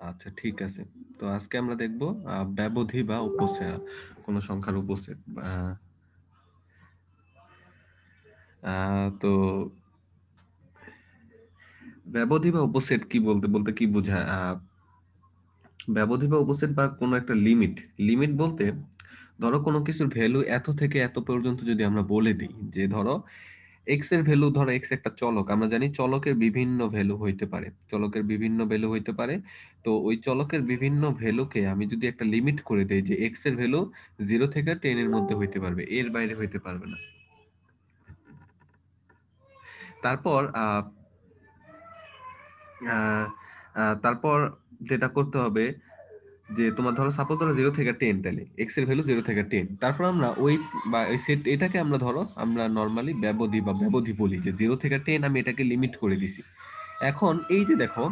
আচ্ছা, ঠিক আছে। তো আজকে আমরা দেখব ব্যবধি বা উপসেট, কোন সংখ্যার উপসেট। তো ব্যবধি বা উপসেট কি বলতে বলতে কি বোঝায়? ব্যবধি বা উপসেট বা কোনো একটা লিমিট, লিমিট বলতে ধরো কোনো কিছুর ভ্যালু এত থেকে এত পর্যন্ত যদি আমরা বলে দিই, যে ধরো এক্স এর ভ্যালু, ধরো এক্স একটা চলক, আমরা জানি চলকের বিভিন্ন ভ্যালু হইতে পারে, চলকের বিভিন্ন ভ্যালু হইতে পারে। তো ওই চলকের বিভিন্ন ভ্যালুকে আমি যদি একটা লিমিট করে দেই যে এক্স এর ভ্যালু 0 থেকে 10 এর মধ্যে হইতে পারবে, এর বাইরে হইতে পারবে না। তারপর আহ, তারপর যেটা করতে হবে, যে তোমার ধরো সাপোজ ধরো 0 থেকে 10, তাহলে এক্স এর ভ্যালু 0 থেকে 10, তারপর আমরা ওই বা ওই সেট এটাকে আমরা ধরো আমরা নর্মালি ব্যবধি বা ব্যবধি বলি, যে 0 থেকে 10 আমি এটাকে লিমিট করে দিছি। এখন এই যে দেখো,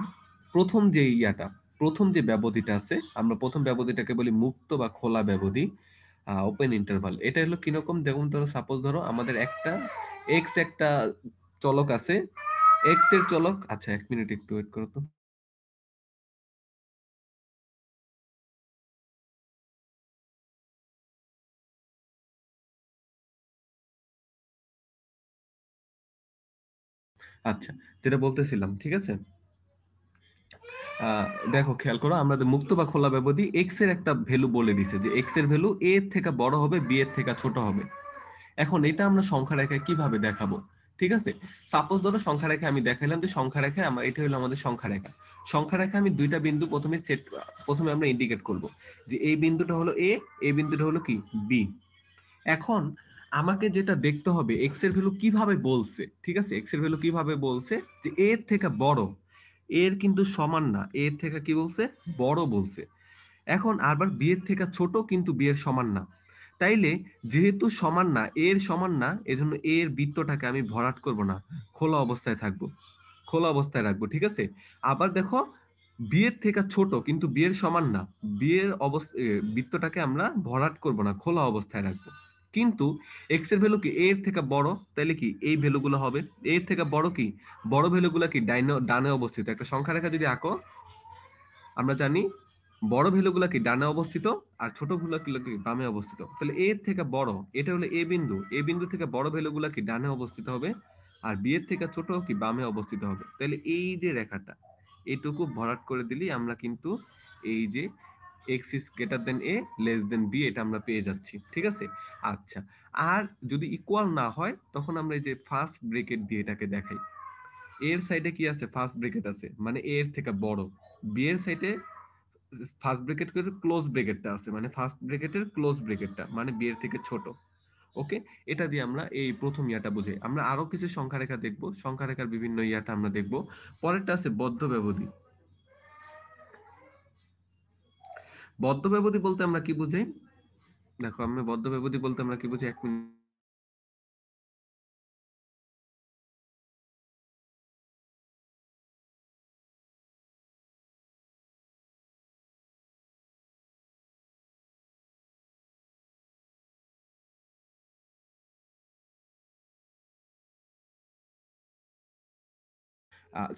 প্রথম যে ইয়াটা, প্রথম যে ব্যবধিটা আছে, আমরা প্রথম ব্যবধিটাকে বলি মুক্ত বা খোলা ব্যবধি, ওপেন ইন্টারভাল। এটা হলো কিরকম, যেমন ধরো সাপোজ ধরো আমাদের একটা এক্স একটা চলক আছে, এক্স এর চলক। আচ্ছা, 1 মিনিট একটু ওয়েট করো তো। আচ্ছা, যেটা বলতেছিলাম, ঠিক আছে। আহ দেখো, খেয়াল করো, আমাদের মুক্ত বা খোলা ব্যবধি এক্স এর একটা ভ্যালু বলে দিছে, যে এক্স এর ভ্যালু এ এর থেকে বড় হবে, বি এর থেকে ছোট হবে। এখন এটা আমরা সংখ্যা রেখায় কিভাবে দেখাবো? ঠিক আছে, সাপোজ ধরো সংখ্যা রেখায় আমি দেখাইলাম যে সংখ্যা রেখায় আমার, এটা হলো আমাদের সংখ্যা রেখা। সংখ্যা রেখায় আমি দুইটা বিন্দু প্রথমে আমরা ইন্ডিকেট করব, যে এই বিন্দুটা হলো এ, এই বিন্দুটা হলো কি বি। এখন আমাকে যেটা দেখতে হবে, এক্স এর ভ্যালু কিভাবে বলছে, ঠিক আছে, এক্স এর ভ্যালু কিভাবে বলছে, যে এ এর থেকে বড়, এর কিন্তু সমান না, এর থেকে কি বলছে, বড় বলছে। এখন আবার বি এর থেকে ছোট কিন্তু বি এর সমান না। তাইলে যেহেতু সমান না, এর সমান না, এজন্য এর বৃত্তটাকে আমি ভরাট করব না, খোলা অবস্থায় থাকবো, খোলা অবস্থায় রাখবো, ঠিক আছে। আবার দেখো, বি এর থেকে ছোট কিন্তু বি এর সমান না, বি এর অবস্থা বৃত্তটাকে আমরা ভরাট করব না, খোলা অবস্থায় রাখবো। কিন্তু এক্স এর ভ্যালু কি এর থেকে বড়, তাহলে কি এই ভ্যালুগুলো হবে, এর থেকে বড় কি, বড় ভ্যালুগুলো কি ডানে অবস্থিত। একটা সংখ্যা রেখা যদি আঁকো, আমরা জানি বড় ভ্যালুগুলো কি ডানে অবস্থিত, আর ছোট ভ্যালুগুলো কি বামে অবস্থিত। তাহলে এর থেকে বড়, এটা হলো এ বিন্দু, এ বিন্দু থেকে বড় ভ্যালুগুলো কি ডানে অবস্থিত হবে, আর বি এর থেকে ছোট কি বামে অবস্থিত হবে। তাহলে এই যে রেখাটা, এটুকু ভরাট করে দিলেই আমরা কিন্তু এই যে x is greater than a less than b, এটা আমরা পেয়ে যাচ্ছি, ঠিক আছে। আচ্ছা, আর যদি ইকুয়াল না হয়, তখন আমরা এই যে ফার্স্ট ব্রেকেট দিয়ে এটাকে দেখাই। এর সাইডে কি আছে, ফার্স্ট ব্রেকেট আছে, মানে এর থেকে বড়। বি এর সাইডে ফার্স্ট ব্রেকেট করে ক্লোজ ব্রেকেটটা আছে, মানে ফার্স্ট ব্রেকেটের ক্লোজ ব্রেকেটটা মানে বি এর থেকে ছোট। ওকে, এটা দিয়ে আমরা এই প্রথম ইয়াটা বুঝাই। আমরা আরো কিছু সংখ্যা রেখা দেখবো, সংখ্যা রেখার বিভিন্ন ইয়াটা আমরা দেখবো। পরেরটা আছে বদ্ধ ব্যবধি। বদ্ধ ব্যবধি বলতে আমরা কি বুঝাই? দেখো, আমরা বদ্ধ ব্যবধি বলতে আমরা কি বুঝি, 1 মিনিট।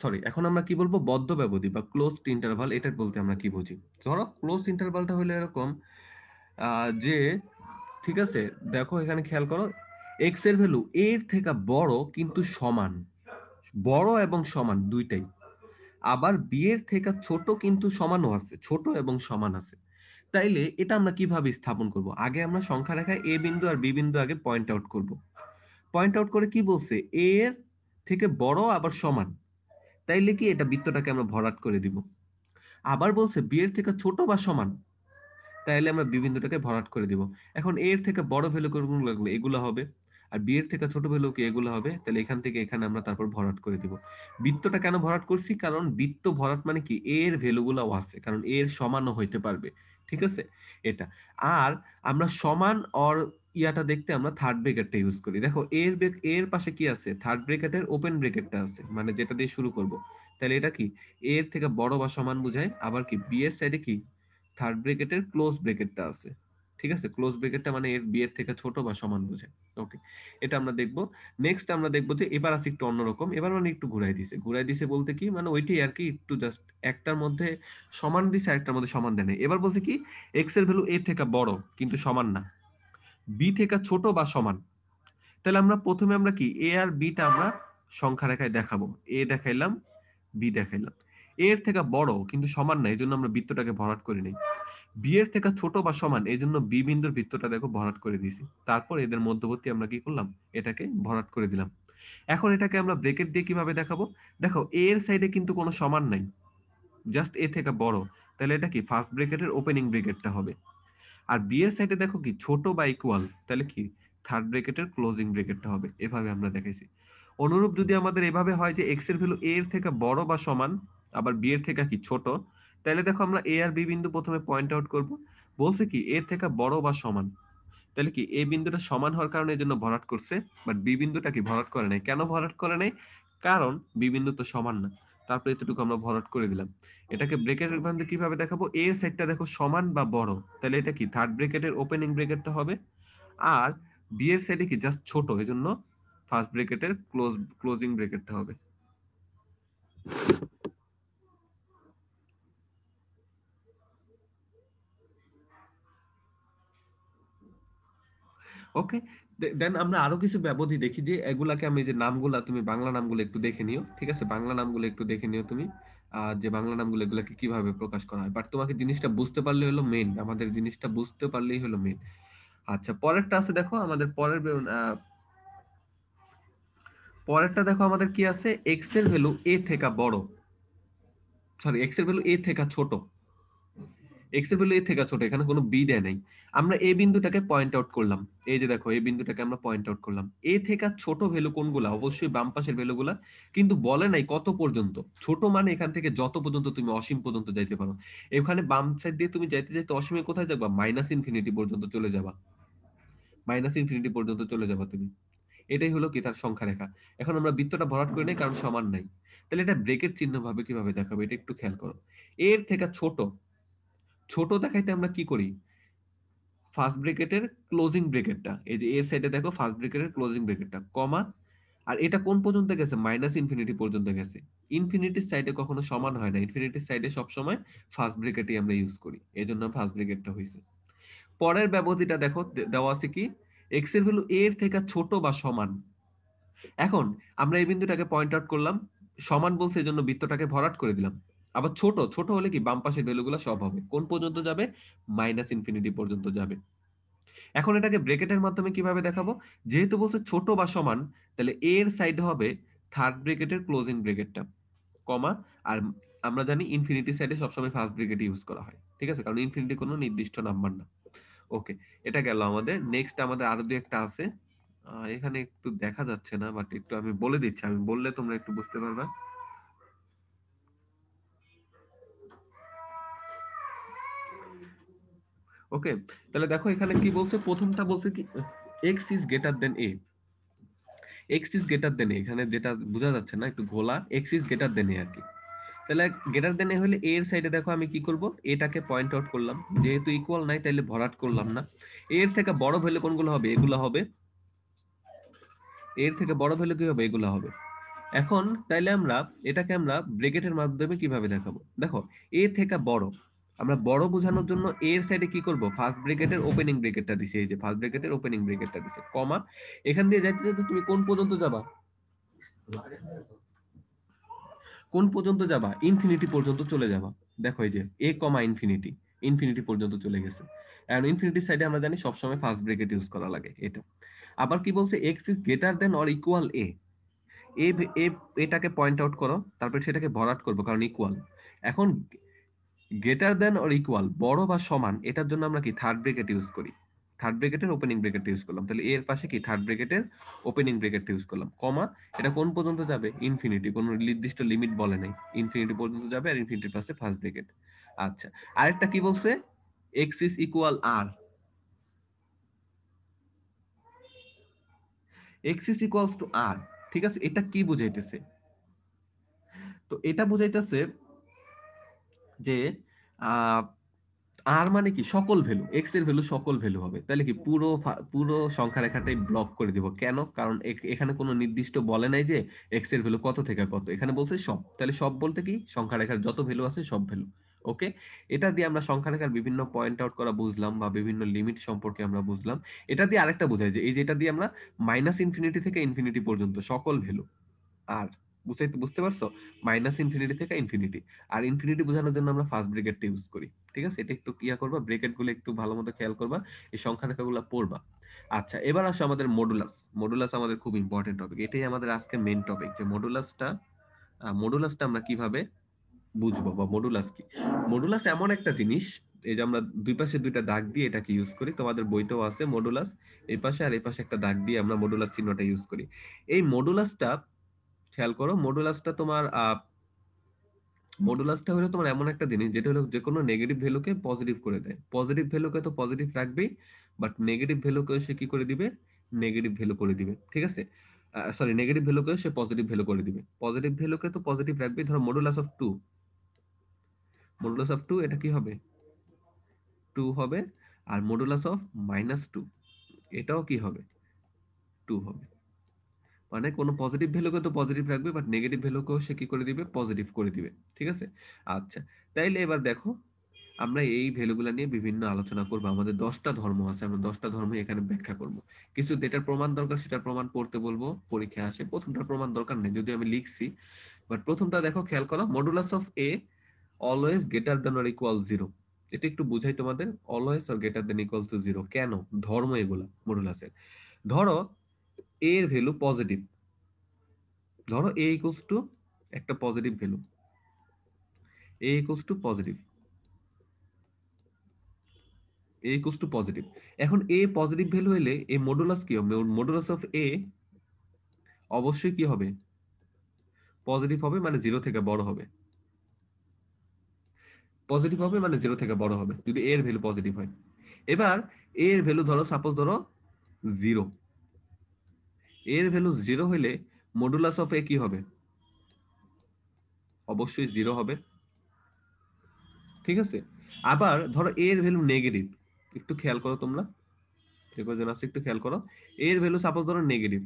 সরি, এখন আমরা কি বলবো, বদ্ধ ব্যবধি বা ক্লোজড ইন্টারভাল, এটা বলতে আমরা কি বুঝি। ধরো ক্লোজ ইন্টারভালটা হলো এরকম, যে, ঠিক আছে, দেখো এখানে খেয়াল করো, এক্স এর ভ্যালু এর থেকে বড় কিন্তু সমান, বড় এবং সমান দুইটাই। আবার বি এর থেকে ছোট কিন্তু সমানও আছে, ছোট এবং সমান আছে। তাইলে এটা আমরা কিভাবে স্থাপন করব? আগে আমরা সংখ্যা রেখায় এ বিন্দু আর বি বিন্দু আগে পয়েন্ট আউট করব। পয়েন্ট আউট করে কি বলছে, এ এর থেকে বড় আবার সমান, তাইলে কি এটা বৃত্তটাকে আমরা ভরাট করে দিব। আবার বলছে বি এর থেকে ছোট বা সমান, তাইলে আমরা বি বিন্দুটাকে ভরাট করে দিব। এখন এর থেকে বড় ভ্যালু কোনগুলো লাগবে, এগুলো হবে। আর বি এর থেকে ছোট ভ্যালু কি, এগুলো হবে। তাহলে এখান থেকে এখানে আমরা তারপর ভরাট করে দিব। বৃত্তটা কেন ভরাট করছি, কারণ বৃত্ত ভরাট মানে কি, এর ভ্যালুগুলোও আছে, কারণ এর সমানও হইতে পারবে, ঠিক আছে। এটা। আর আমরা সমান অর ইয়াটা দেখতে আমরা থার্ড ব্র্যাকেটটা ইউজ করি। দেখো এর পাশে কি আছে, থার্ড ব্র্যাকেটের ওপেন ব্র্যাকেটটা আছে, মানে যেটা দিয়ে শুরু করব। তাহলে এটা কি, এর থেকে বড় বা সমান বোঝায়। আবার কি, বি এর সাইডে কি, থার্ড ব্র্যাকেটের ক্লোজ ব্র্যাকেটটা আছে, ঠিক আছে, ক্লোজ ব্র্যাকেটটা মানে এর বি এর থেকে ছোট বা সমান বোঝায়। ওকে, এটা আমরা দেখবো। নেক্সট আমরা দেখবো যে এবার আছে একটু অন্যরকম, এবার মানে একটু ঘুরাই দিছে বলতে কি মানে ওইটাই আর কি, একটু জাস্ট একটার মধ্যে সমান দিছে আরেকটার মধ্যে সমান দেয় নাই। এবার বলছে কি এক্স এর ভ্যালু এ থেকে বড় কিন্তু সমান না, বি থেকে ছোট বা সমান। তাহলে আমরা প্রথমে আমরা কি এ আর বিটা আমরা সংখ্যা রেখায় দেখাবো, এ দেখাইলাম, বি দেখাইলাম। এ এর থেকে বড় কিন্তু সমান না, এই জন্য আমরা বৃত্তটাকে ভরাট করে নিই। বি এর থেকে ছোট বা সমান, এই জন্য বি বিন্দুর বৃত্তটা দেখো ভরাট করে দিয়েছি। তারপর এদের মধ্যবর্তী আমরা কি করলাম, এটাকে ভরাট করে দিলাম। এখন এটাকে আমরা ব্রেকেট দিয়ে কিভাবে দেখাবো, দেখো এ এর সাইডে কিন্তু কোনো সমান নাই, জাস্ট এ থেকে বড়, তাহলে এটা কি ফার্স্ট ব্রেকেটের ওপেনিং ব্রেকেটটা হবে। আর বি এর সাইডে দেখো কি ছোট বা ইকুয়াল, তাহলে কি থার্ড ব্রেকেটের ক্লোজিং ব্রেকেটটা হবে। এভাবে আমরা দেখাইছি। অনুরূপ যদি আমাদের এভাবে হয় যে এক্স এর ভ্যালু এ এর থেকে বড় বা সমান, আবার বি এর থেকে কি ছোট, তাহলে দেখো আমরা এ আর বি বিন্দু প্রথমে পয়েন্ট আউট করব। বলছে কি এর থেকে বড় বা সমান, তাহলে কি এ বিন্দুটা সমান হওয়ার কারণে এই জন্য ভরাট করছে, বাট বি বিন্দুটা কি ভরাট করে নাই। কেন ভরাট করে নাই, কারণ বি বিন্দু তো সমান না। তারপরে এতটুকু আমরা ভরাট করে দিলাম। এটাকে ব্রেকেটের মধ্যে কিভাবে দেখাবো, এ এর সাইডটা দেখো সমান বা বড়, তাহলে এটা কি থার্ড ব্রেকেটের ওপেনিং ব্রেকেটটা হবে। আর বি এর সাইডে কি জাস্ট ছোট, এজন্য ফার্স্ট ব্রেকেটের ক্লোজিং ব্রেকেটটা হবে। ওকে, দেন আমরা আরো কিছু ব্যবধি দেখি, যে এগুলাকে আমি যে নামগুলা, তুমি বাংলা নামগুলো একটু দেখে নিও, ঠিক আছে, বাংলা নামগুলো একটু দেখে নিও তুমি। যে বাংলা নামগুলো এগুলাকে কিভাবে প্রকাশ করা হয়, বাট তোমাকে জিনিসটা বুঝতে পারলে হলো মেইন, আমাদের জিনিসটা বুঝতে পারলেই হলো মেইন। আচ্ছা, পরেরটা আছে দেখো, আমাদের পরেরটা দেখো আমাদের কি আছে, এক্স এর ভ্যালু এ থেকে বড়, সরি এক্স এর ভ্যালু এ থেকে ছোট, এক্স এর ভ্যালু এ থেকে ছোট, এখানে কোনো বি দেয় নাই। আমরা এ বিন্দুটাকে পয়েন্ট আউট করলাম, এই যে দেখো এই বিন্দুটাকে আমরা পয়েন্ট আউট করলাম। এ থেকে ছোট ভ্যালু কোনগুলা, অবশ্যই বাম পাশের ভ্যালুগুলা, কিন্তু বলে নাই কত পর্যন্ত। ছোট মানে এখান থেকে যত পর্যন্ত তুমি অসীম পর্যন্ত যাইতে পারো। এখানে বাম সাইড দিয়ে তুমি যাইতে যাইতে অসীমে কোথায় যাবা, মাইনাস ইনফিনিটি পর্যন্ত চলে যাবা, মাইনাস ইনফিনিটি পর্যন্ত চলে যাবা তুমি। এটাই হলো কি তার সংখ্যা রেখা। এখন আমরা বৃত্তটা ভরাট করে নেই কারণ সমান নাই। তাহলে এটা ব্রেকেট চিহ্ন ভাবে কিভাবে দেখাবো, এটা একটু খেয়াল করো। এর থেকে ছোট, ছোট দেখাইতে আমরা কি করি, ফার্স্ট ব্রেকেটের ক্লোজিং ব্রেকেটটা, এই যে এর সাইডে দেখো ফার্স্ট ব্রেকেটের ক্লোজিং ব্রেকেটটা কমা, আর এটা কোন পর্যন্ত গেছে, মাইনাস ইনফিনিটি পর্যন্ত গেছে। ইনফিনিটির সাইডে কখনো সমান হয় না, ইনফিনিটির সাইডে সবসময় ফার্স্ট ব্রেকেটই আমরা ইউজ করি, এই জন্য ফার্স্ট ব্রেকেটটা হয়েছে। পরের ব্যবধিটা দেখো, দেওয়া আছে কি এক্স এর ভ্যালু এর থেকে ছোট বা সমান। এখন আমরা এই বিন্দুটাকে পয়েন্ট আউট করলাম, সমান বলছে এই জন্য বৃত্তটাকে ভরাট করে দিলাম। আবার ছোট, ছোট হলে কি বাম পাশের ভ্যালুগুলো সব হবে, কোন পর্যন্ত যাবে, মাইনাস ইনফিনিটি পর্যন্ত যাবে। এখন এটাকে ব্রেকেটের মাধ্যমে কিভাবে দেখাবো, যেহেতু বলছে ছোট বা সমান, তাহলে এর সাইড হবে থার্ড ব্রেকেটের ক্লোজিং ব্রেকেটটা কমা। আর আমরা জানি ইনফিনিটি সাইডে সবসময় ফার্স্ট ব্রেকেট ইউজ করা হয়, ঠিক আছে, কারণ ইনফিনিটি কোনো নির্দিষ্ট নাম্বার না। ওকে, এটা গেল আমাদের। নেক্সট আমাদের আরো দুই একটা আছে, এখানে একটু দেখা যাচ্ছে না, বাট একটু আমি বলে দিচ্ছি, আমি বললে তোমরা একটু বুঝতে পারবা। ওকে, তাহলে দেখো এখানে কি বলছে, প্রথমটা বলছে কি X is greater than A, X is greater than A, এখানে যেটা বোঝা যাচ্ছে না একটু ঘোলা, X is greater than A আর কি। তাহলে গ্রেটার দেন এ হলে এ এর সাইডে দেখো আমি কি করব, এটাকে পয়েন্ট আউট করলাম, যেহেতু ইকুয়াল নাই তাইলে ভরাট করলাম না। এর থেকে বড় ভ্যালু কোনগুলো হবে, এগুলো হবে, এর থেকে বড় ভ্যালু কি হবে, এগুলো হবে। এখন তাইলে আমরা এটাকে আমরা ব্রেকেটের মাধ্যমে কিভাবে দেখাবো, দেখো এ থেকে বড়, আমরা বড় বোঝানোর জন্য এর সাইডে কি করব, ফার্স্ট ব্রেকেটের ওপেনিং ব্রেকেটটা দিছে, এই যে ফার্স্ট ব্রেকেটের ওপেনিং ব্রেকেটটা দিছে কমা, এখান দিয়ে যাইতে যাইতে তুমি কোন পর্যন্ত যাবা, কোন পর্যন্ত যাবা, ইনফিনিটি পর্যন্ত চলে যাবা। দেখো এই যে এ কমা ইনফিনিটি, ইনফিনিটি পর্যন্ত চলে গেছে। এন্ড ইনফিনিটির সাইডে আমরা জানি সবসময় ফার্স্ট ব্রেকেট ইউজ করা লাগে এটা। আবার কি বলছে, x is greater than or equal A, A এটাকে পয়েন্ট আউট করো, তারপর সেটাকে ভরাট করবো কারণ ইকুয়াল। এখন গ্রেটার দেন অর ইকুয়াল বড় বা সমান, এটার জন্য আমরা কি থার্ড ব্রেকেট ইউজ করি, থার্ড ব্রেকেটের ওপেনিং ব্রেকেট ইউজ করলাম, তাহলে এর পাশে কি থার্ড ব্রেকেটের ওপেনিং ব্রেকেট ইউজ করলাম কমা, এটা কোন পর্যন্ত যাবে, ইনফিনিটি, কোনো নির্দিষ্ট লিমিট বলে নাই, ইনফিনিটি পর্যন্ত যাবে, আর ইনফিনিটির পাশে ফার্স্ট ব্রেকেট। আচ্ছা, আরেকটা কি বলছে, x is equal R, x is equals to R, ঠিক আছে, এটা কি বুঝাইতেছে, তো এটা বুঝাইতেছে যে আর মানে কি সকল ভ্যালু, এক্স এর ভ্যালু সকল ভ্যালু হবে। তাহলে কি পুরো সংখ্যা রেখাটাই ব্লক করে দিব। কেন? কারণ এখানে কোনো নির্দিষ্ট বলে নাই যে এক্স এর ভ্যালু কত থেকে কত, এখানে বলছে সব। তাহলে সব বলতে কি সংখ্যা রেখার যত ভ্যালু আছে সব ভ্যালু। ওকে, এটা দিয়ে আমরা সংখ্যা রেখার বিভিন্ন পয়েন্ট আউট করা বুঝলাম, বা বিভিন্ন লিমিট সম্পর্কে আমরা বুঝলাম। এটা দিয়ে আরেকটা বোঝাই যে এই যেটা দিয়ে আমরা মাইনাস ইনফিনিটি থেকে ইনফিনিটি পর্যন্ত সকল ভ্যালু। আর বুঝতে পারছো? মাইনাস ইনফিনিটি থেকে ইনফিনিটি। আর ইনফিনিটি বোঝানোর জন্য আমরা ফার্স্ট ব্র্যাকেটটা ইউজ করি। ঠিক আছে, এটা একটু ইয়া করবা, ব্র্যাকেট গুলো একটু ভালো মতো খেয়াল করবা, এই সংখ্যা রেখাগুলো পড়বা। আচ্ছা, এবার আসো আমাদের মডুলাস। মডুলাস আমাদের খুব ইম্পর্টেন্ট টপিক, এটাই আমাদের আজকে মেইন টপিক, যে মডুলাসটা আমরা কিভাবে বুঝবো, বা মডুলাস কি। মডুলাস এমন একটা জিনিস, এই যে আমরা দুই পাশে দুইটা দাগ দিয়ে এটাকে ইউজ করি, তোমাদের বইতেও আছে মডুলাস, এই পাশে আর এই পাশে একটা দাগ দিয়ে আমরা মডুলাস চিহ্নটা ইউজ করি। এই মডুলাসটা খেয়াল করো, মডুলাসটা হলো তোমার এমন একটা জিনিস যেটা হলো যে কোনো নেগেটিভ ভ্যালুকে পজিটিভ করে দেয়। পজিটিভ ভ্যালুকে তো পজিটিভ রাখবেই, বাট নেগেটিভ ভ্যালুকে সে কি করে দিবে, নেগেটিভ ভ্যালু করে দিবে। ঠিক আছে, সরি, নেগেটিভ ভ্যালুকে সে পজিটিভ ভ্যালু করে দিবে। পজিটিভ ভ্যালুকে তো পজিটিভ রাখবেই। ধরো মডুলাস অফ টু, এটা কি হবে, টু হবে। আর মডুলাস অফ -2, এটাও কি হবে, টু হবে। মানে কোনো পজিটিভ ভ্যালুকে তো পজিটিভ রাখবে, বাট নেগেটিভ ভ্যালুকেও সে কি করে দিবে, পজিটিভ করে দিবে। ঠিক আছে, আচ্ছা, তাইলে এবার দেখো, আমরা এই ভ্যালুগুলো নিয়ে বিভিন্ন আলোচনা করব। আমাদের 10টা ধর্ম আছে, আমরা 10টা ধর্ম এখানে ব্যাখ্যা করব। কিছু যেটার প্রমাণ দরকার সেটার প্রমাণ পড়তে বলবো, পরীক্ষায় আসে। প্রথমটার প্রমাণ দরকার নেই, যদি আমি লিখছি। বাট প্রথমটা দেখো, খেয়াল করো, modulus of A always greater than or equal 0। এটা একটু বুঝাই তোমাদের, always or greater than equal to 0 কেন, ধর্ম এগুলা মডুলাসের। ধরো এর ভ্যালু পজিটিভ, ধরো এ ইকুয়ালস টু একটা positive value, A equals to positive, A equals to positive. এখন এ পজিটিভ ভ্যালু হলে এ মডুলাস কি হবে, মডুলাস অফ এ অবশ্যই কি হবে, পজিটিভ হবে, মানে 0 থেকে বড় হবে। পজিটিভ হবে মানে 0 থেকে বড় হবে যদি এর ভ্যালু পজিটিভ হয়। এবার এর ভ্যালু ধরো, সাপোজ ধরো 0, এর ভ্যালু 0 হলে মডুলাস অফ এ কি হবে, অবশ্যই 0 হবে। ঠিক আছে, আবার ধরো এর ভ্যালু নেগেটিভ, একটু খেয়াল করো তোমরা, একজন আছে, একটু খেয়াল করো। এর ভ্যালু সাপোজ ধরো নেগেটিভ,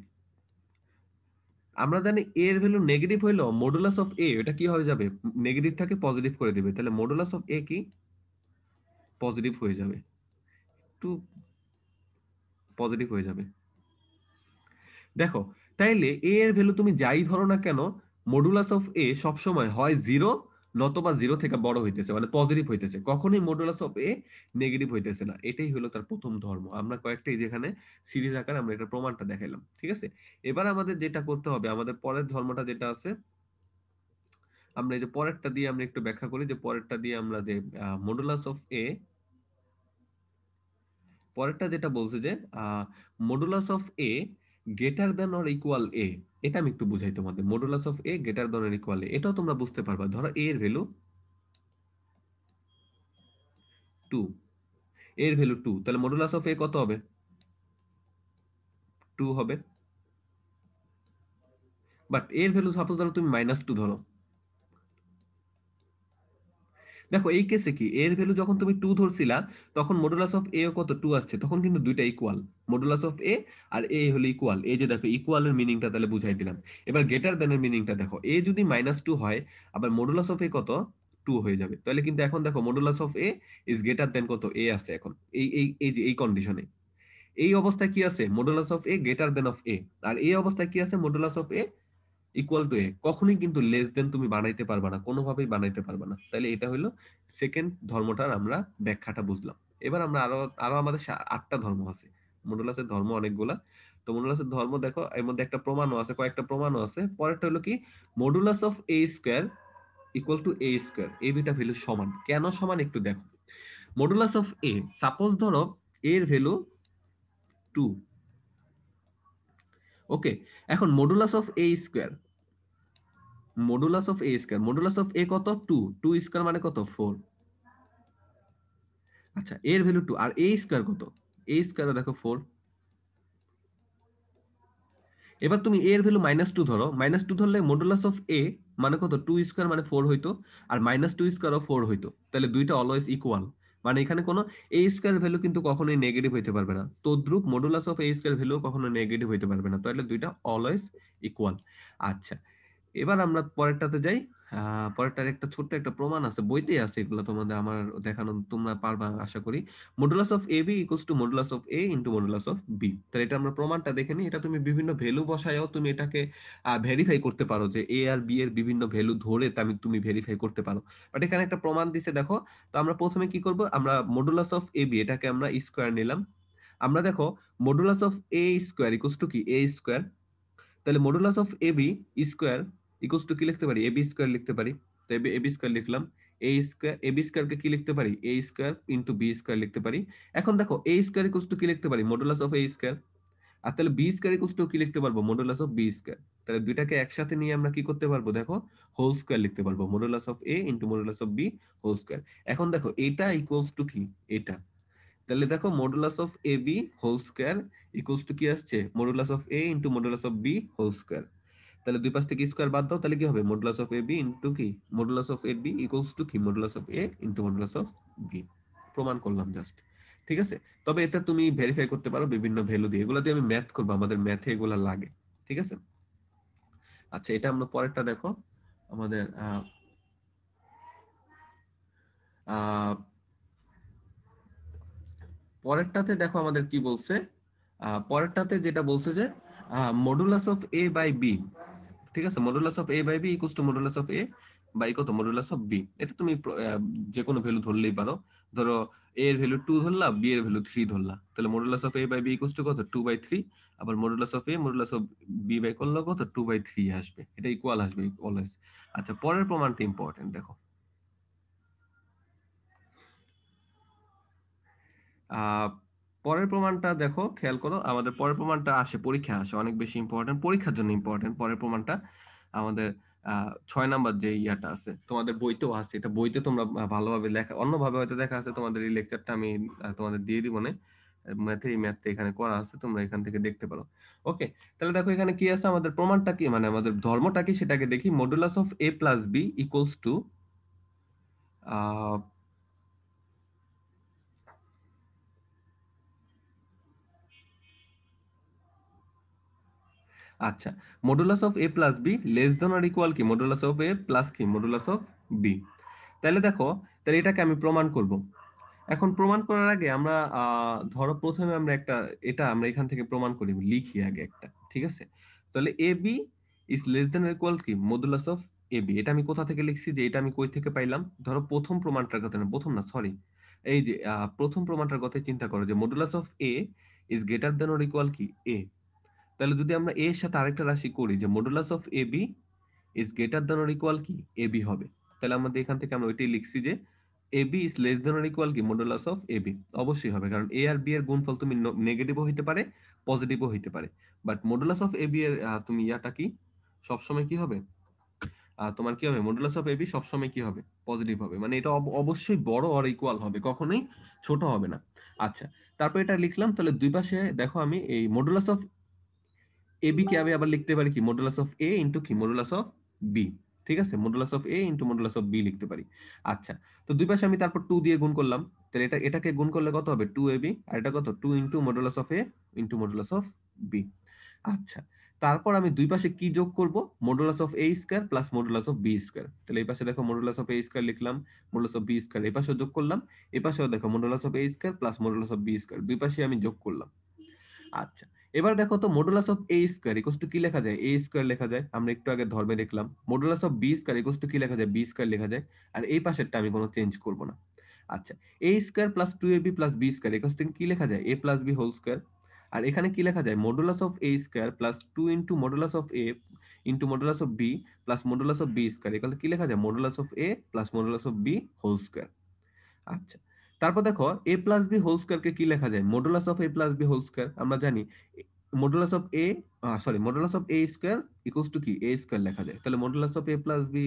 আমরা জানি এর ভ্যালু নেগেটিভ হইলো মডুলাস অফ এ এটা কি হয়ে যাবে, নেগেটিভটাকে পজিটিভ করে দিবে। তাহলে মডুলাস অফ এ কি পজিটিভ হয়ে যাবে, একটু পজিটিভ হয়ে যাবে। দেখো, তাইলে এ এর ভ্যালু তুমি যাই ধরো না কেন, মডুলাস অফ এ সবসময় হয় 0, নতবা 0 থেকে বড় হইতেছে, মানে পজিটিভ হইতেছে। কখনোই মডুলাস অফ এ নেগেটিভ হইতেছে না। এটাই হলো তার প্রথম ধর্ম। আমরা কয়েকটা যেখানে সিরিজ আকারে আমরা এটা প্রমাণটা দেখাইলাম। ঠিক আছে, এবার আমাদের যেটা করতে হবে, আমাদের পরের ধর্মটা যেটা আছে, আমরা এই যে পরেরটা দিয়ে আমরা একটু ব্যাখ্যা করি, যে পরেরটা দিয়ে আমরা যে মডুলাস অফ এ, পরেরটা যেটা বলছে যে modulus of a greater than or equal a, এটা আমি একটু বুঝাই তোমাদের। Modulus of a greater than or equal a, এটাও তোমরা বুঝতে পারবা। ধরো এ এর ভ্যালু 2, এর ভ্যালু 2, তাহলে মডুলাস অফ এ কত হবে, 2 হবে। বাট এর ভ্যালু সাপোজ ধরো তুমি -2 ধরো। দেখো এই কেসে কি, এর ভ্যালু যখন তুমি 2 ধরছিলা, তখন মডুলাস অফ এ কত, 2 আসছে, তখন কিন্তু দুইটা ইকুয়াল। মডুলাস অফ এ আর এ হলো ইকুয়াল। এই যে দেখো ইকুয়ালের মিনিংটা তাহলে বুঝাই দিলাম। এবার গ্রেটার দেন এর মিনিংটা দেখো, এ যদি -2 হয়, আবার মডুলাস অফ এ কত, 2 হয়ে যাবে। তাহলে কিন্তু এখন দেখো modulus of A is greater দেন কত, এ আছে এখন। এই যে এই কন্ডিশনে, এই অবস্থায় কি আছে, modulus of a greater than of a. আর এই অবস্থায় কি আছে, modulus of a equal to a. কখনোই কিন্তু লেস দেন তুমি বানাইতে পারবা না, কোনোভাবেই বানাইতে পারবা না। তাহলে এটা হলো সেকেন্ড ধর্মটার আমরা ব্যাখ্যাটা বুঝলাম। এবার আমরা আরো আরো আমাদের 8টা ধর্ম আছে। মডুলাসের ধর্ম অনেকগুলা। তো মডুলাসের ধর্ম দেখো, এর মধ্যে একটা প্রমাণও আছে, কয়েকটা প্রমাণও আছে। পরেরটা হলো কি, modulus of a square equal to A square, এই দুইটা ভ্যালু সমান। কেন সমান একটু দেখো, মডুলাস অফ এ, সাপোজ ধরো এর ভ্যালু 2, ওকে। এখন modulus of a square, modulus of a কত, 2, 2 স্কয়ার মানে কত, 4। আচ্ছা, এর ভ্যালু 2, আর এ স্কয়ার কত, এ স্কয়ার দেখো 4। এবার তুমি এর ভ্যালু -2 ধরো, -2 ধরলে মডুলাস অফ এ মানে কত, 2 স্কয়ার মানে 4 হইতো, আর -2 স্কয়ারও 4 হইতো। তাহলে দুইটা অলওয়েজ ইকুয়াল, মানে এখানে কোনো a স্কয়ার ভ্যালু কিন্তু কখনোই নেগেটিভ হইতে পারবে না, তদ্রূপ modulus of a square value কখনো নেগেটিভ হইতে পারবে না, তাহলে দুইটা অলওয়েজ ইকুয়াল। আচ্ছা, এবার আমরা পরেরটাতে যাই। পরেরটার একটা ছোট্ট একটা প্রমাণ আছে, বইতেই আছে, এগুলো তোমাদের আমার দেখানো তোমরা পারবা আশা করি। Modulus of a b equals to modulus of a into modulus of b. তাহলে এটা আমরা প্রমাণটা দেখে নিই। এটা তুমি বিভিন্ন ভ্যালু বসায়ও তুমি এটাকে ভেরিফাই করতে পারো, যে এ আর বি এর বিভিন্ন ভ্যালু ধরে তুমি ভেরিফাই করতে পারো। বাট এখানে একটা প্রমাণ দিছে দেখো। তো আমরা প্রথমে কি করব, আমরা মডুলাস অফ এ বি এটাকে আমরা স্কয়ার নিলাম। আমরা দেখো modulus of a square equals to কি এ স্কয়ার। তাহলে modulus of a b square equals to কি লিখতে পারি, এ বি স্কয়ার লিখতে পারি। তো এ বি স্কয়ার লিখলাম। এ স্কয়ার এ বি স্কয়ারকে কি লিখতে পারি, এ স্কয়ার ইনটু বি স্কয়ার লিখতে পারি। এখন দেখো এ স্কয়ার ইকুয়ালস টু কি লিখতে পারি, মডুলাস অফ এ স্কয়ার। আর তাহলে বি স্কয়ার ইকুয়ালস টু কি লিখতে পারবো, মডুলাস অফ বি স্কয়ার। তাহলে দুইটাকে একসাথে নিয়ে আমরা কি করতে পারবো, দেখো হোল স্কয়ার লিখতে পারবো, modulus of a into modulus of b whole square. এখন দেখো এটা ইকুয়ালস টু কি এটা, তাহলে দেখো modulus of a b whole square equals to কি আসছে, modulus of a into modulus of b whole square. তাহলে দুই পাশ থেকে স্কয়ার বাদ দাও, তাহলে কি হবে, modulus of a b into কি modulus of a b equals to কি modulus of a into modulus of b. প্রমাণ করলাম জাস্ট, ঠিক আছে। তবে এটা তুমি ভেরিফাই করতে পারো বিভিন্ন ভ্যালু দিয়ে, এগুলো দিয়ে আমি ম্যাথ করবো, আমাদের ম্যাথে এগুলা লাগে, ঠিক আছে। আচ্ছা, এটা আমরা পরেরটা দেখো। আমাদের আহ পরেরটাতে দেখো আমাদের কি বলছে। পরেরটাতে যেটা বলছে যে modulus of a by b, ঠিক আছে, modulus of a by b equals to modulus of a by কত, মডুলাস অফ বি। এটা তুমি যে কোনো ভ্যালু ধরলেই পারো। ধরো এ এর ভ্যালু 2 ধরলা, বি এর ভ্যালু 3 ধরলা, তাহলে modulus of a by b equals to কত, 2/3। আবার modulus of a modulus of b by করলে কত, 2/3 আসবে, এটা ইকুয়াল আসবে অলওয়েজ। আচ্ছা, পরের প্রমাণটা ইম্পর্টেন্ট দেখো। আহ পরের প্রমাণটা দেখো, খেয়াল করো, আমাদের পরের প্রমাণটা আসে পরীক্ষা আসে, অনেক বেশি ইম্পর্টেন্ট, পরীক্ষার জন্য ইম্পর্টেন্ট পরের প্রমাণটা। আমাদের 6 নাম্বার যে ইয়াটা আছে তোমাদের বইতেও আছে, এটা বইতে তোমরা ভালোভাবে লেখা, অন্যভাবে হয়তো দেখা আছে, তোমাদের এই লেকচারটা আমি তোমাদের দিয়ে দিব না, ম্যাথে এই ম্যাথটা এখানে করা আছে, তোমরা এখান থেকে দেখতে পারো। ওকে, তাহলে দেখো এখানে কি আছে, আমাদের প্রমাণটা কি, মানে আমাদের ধর্মটা কি সেটাকে দেখি। Modulus of a plus b equals to আচ্ছা, modulus of a plus b less than or equal কি মডুলাস অফ এ প্লাস কি মডুলাস অফ বি। তাহলে দেখো, তাহলে এটাকে আমি প্রমাণ করব। এখন প্রমাণ করার আগে আমরা ধরো প্রথমে আমরা এটা আমরা এখান থেকে প্রমাণ করি, লিখি আগে একটা, ঠিক আছে। তাহলে a b is less than or equal কি মডুলাস অফ এ বি। এটা আমি কোথা থেকে লিখছি, যে এটা আমি কই থেকে পাইলাম, ধরো প্রথম প্রমাণটার কথা না, প্রথম না সরি, এই যে প্রথম প্রমাণটার কথা চিন্তা করো, যে modulus of A is greater than or equal কি এ। তাহলে যদি আমরা এ এর সাথে আরেকটা রাশি করি, যে modulus of a b is greater than or equal কি এ বি হবে। তাহলে আমাদের এখান থেকে আমরা ওইটাই লিখছি, যে a b is less than or equal কি মডুলাস অফ এ বি। অবশ্যই হবে, কারণ এ আর বি এর গুণফল তুমি নেগেটিভও হইতে পারে, পজিটিভও হইতে পারে। But modulus of a b এর তুমি ইয়াটা কি, সবসময় কি হবে, তোমার কি হবে, মডুলাস অফ এ বি সবসময় কি হবে, পজিটিভ হবে। মানে এটা অবশ্যই বড় অর ইকুয়াল হবে, কখনোই ছোট হবে না। আচ্ছা, তারপর এটা লিখলাম। তাহলে দুই পাশে দেখো আমি এই মডুলাস অফ এবি কে আমি আবার লিখতে পারি কি মডুলাস অফ এ ইনটু কি মডুলাস অফ বি, ঠিক আছে, modulus of a into modulus of b লিখতে পারি। আচ্ছা, তো দুই পাশে আমি তারপর 2 দিয়ে গুণ করলাম, তাহলে এটাকে গুণ করলে কত হবে, 2ab, আর এটা কত, 2 into modulus of a into modulus of b. আচ্ছা, তারপর আমি দুই পাশে কি যোগ করব, modulus of a square plus modulus of b square. তাহলে এই পাশে দেখো মডুলাস অফ এ স্কয়ার লিখলাম, মডুলাস অফ বি স্কয়ার এই পাশে যোগ করলাম, এই পাশেও দেখো modulus of a square plus modulus of b square, দুই পাশে আমি যোগ করলাম। আচ্ছা, এবার দেখো তো modulus of a square equals to কি লেখা যায়, এ স্কয়ার লেখা যায়, আমরা একটু আগে ধর্মে দেখলাম। Modulus of b square equals to কি লেখা যায়, বি স্কয়ার লেখা যায়। আর এই পাশেরটা আমি কোনো চেঞ্জ করব না। আচ্ছা, a square plus 2ab plus b square equals to কি লেখা যায়, a plus b whole square. আর এখানে কি লেখা যায়, modulus of a square plus 2 into modulus of a into modulus of b plus modulus of b square equal কি লেখা যায়, modulus of a plus modulus of b whole square. আচ্ছা, তারপর দেখো এ প্লাস বি হোল স্কয়ারকে কি লেখা যায়, modulus of a plus b whole square. আমরা জানি modulus of a modulus of a square equals to কি এ স্কয়ার লেখা যায়। তাহলে modulus of a plus b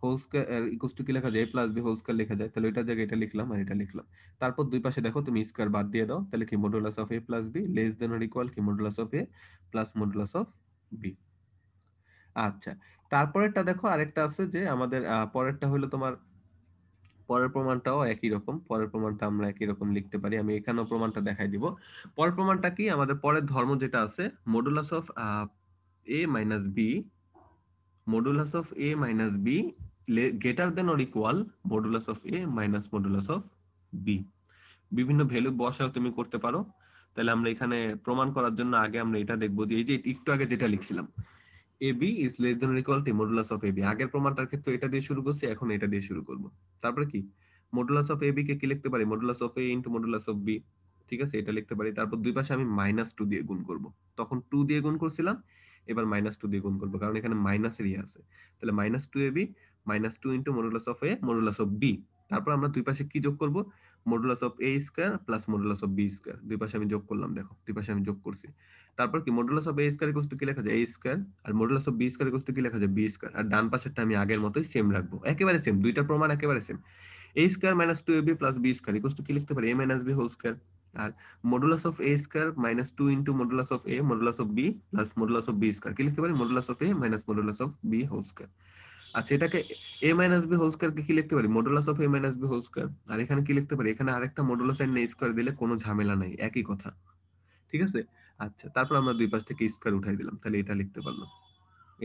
whole square equals to কি লেখা যায়, a plus b whole square লেখা যায়। তাহলে এটার জায়গায় এটা লিখলাম আর এটা লিখলাম। তারপর দুই পাশে দেখো তুমি স্কয়ার বাদ দিয়ে দাও, তাহলে কি modulus of a plus b less than or equal কি modulus of a plus modulus of b. আচ্ছা, তারপরেরটা দেখো, আরেকটা আছে যে আমাদের পরেরটা হলো তোমার পরের প্রমাণটাও একই রকম, পরের প্রমাণটা আমরা একই রকম লিখতে পারি। আমি এখানেও প্রমাণটা দেখাই দিব। পরের প্রমাণটা কি, আমাদের পরের ধর্ম যেটা আছে, modulus of a minus b, modulus of a minus b greater than or equal modulus of a minus modulus of b। বিভিন্ন ভ্যালু বসাও তুমি করতে পারো। তাহলে আমরা এখানে প্রমাণ করার জন্য আগে আমরা এটা দেখবো যে এই যে একটু আগে যেটা লিখছিলাম, ab is less than or equal to modulus of ab, আগের প্রমাণটার ক্ষেত্রে এটা দিয়ে শুরু করছি, এখন এটা দিয়ে শুরু করব। তারপরে কি, মডুলাস অফ ab কে কি লিখতে পারি, modulus of a into modulus of b। ঠিক আছে, এটা লিখতে পারি। তারপর দুই পাশে আমি -2 দিয়ে গুণ করব। তখন 2 দিয়ে গুণ করছিলাম, এবার -2 দিয়ে গুণ করব, কারণ এখানে মাইনাসের আছে। তাহলে -2ab -2 into modulus of a modulus of b। তারপর আমরা দুই পাশে কি যোগ করব, modulus of a square plus modulus of b square. দুই পাশে আমি যোগ করলাম, দেখো দুই পাশে আমি যোগ করছি। তারপর কি, modulus of a square equals to কি লেখা যায়, a স্কয়ার, আর modulus of b square equals to কি লেখা যায়, b স্কয়ার। আর ডান পাশেরটা আমি আগের মতোই সেম রাখবো, একেবারে সেম, দুইটা প্রমাণ একেবারে same. a square minus 2ab plus b square equals to কি লিখতে পারি, a minus b whole square. আর modulus of a square minus 2 into modulus of a modulus of b plus modulus of b square কি লিখতে পারি, modulus of a minus modulus of b whole square. আচ্ছা, এটাকে a minus b whole square কে কি লিখতে পারি, modulus of a minus b whole square. আর এখানে কি লিখতে পারি, এখানে আরেকটা মডুলাস সাইন স্কয়ার দিলে কোনো ঝামেলা নাই, একই কথা। ঠিক আছে। আচ্ছা, তারপর আমরা দুই পাশ থেকে স্কয়ার উঠাই দিলাম, তাহলে এটা লিখতে পারলাম।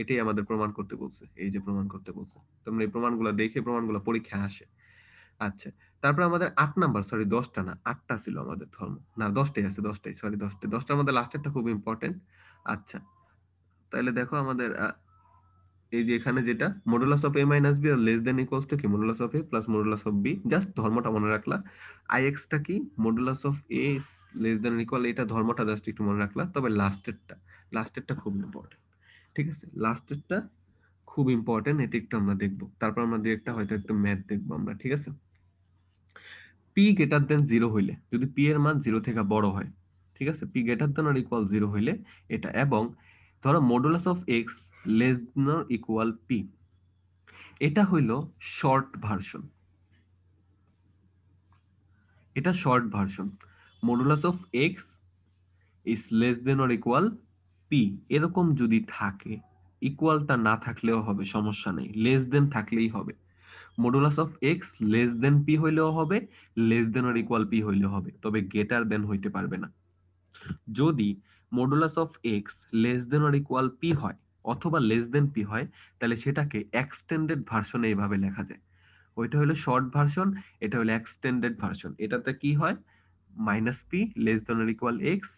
এটাই আমাদের প্রমাণ করতে বলছে, এই যে প্রমাণ করতে বলছে। তোমরা এই প্রমাণগুলো দেখে, প্রমাণগুলো পরীক্ষায় আসে। আচ্ছা, তারপর আমাদের 8 নাম্বার, সরি 10টা না 8টা ছিল আমাদের ধর্ম, না 10টাই আছে, 10টাই, সরি 10টার মধ্যে লাস্টেরটা খুব ইম্পর্টেন্ট। আচ্ছা, তাহলে দেখো আমাদের এই যে এখানে যেটা modulus of a minus b আর লেস দেন ইকুয়ালস টু কি, modulus of a plus modulus of b, just ধর্মটা মনে রাখলা। ix টা কি, modulus of a less than equal, এটা ধর্মটা জাস্ট একটু মনে রাখলা। তবে লাস্টেরটা খুব ইম্পর্টেন্ট। ঠিক আছে, লাস্টেরটা খুব ইম্পর্টেন্ট, এটা একটু আমরা দেখবো। তারপর আমরা একটা হয়তো একটু ম্যাথ দেখবো আমরা। ঠিক আছে, পি গ্রেটার দেন 0 হইলে, যদি পি এর মান 0 থেকে বড় হয়, ঠিক আছে, P greater than or equal 0 হইলে এটা, এবং ধরো modulus of x less than or equal P, এটা হইল শর্ট ভার্সন। এটা short version, modulus of x is less than or equal P, এরকম যদি থাকে, ইকুয়ালটা না থাকলেও হবে, সমস্যা নেই, লেস দেন থাকলেই হবে। Modulus of x less than P হইলেও হবে, less than or equal P হইলেও হবে, তবে গ্রেটার দেন হইতে পারবে না। যদি modulus of x less than or equal P হয় অথবা লেস দেন পি হয়, তাহলে সেটাকে এক্সটেন্ডেড ভার্সনে এইভাবে লেখা যায়। ওইটা হলো শর্ট ভার্সন, এটা হলো এক্সটেন্ডেড ভার্সন। এটাতে কি হয়, minus P less than or equal x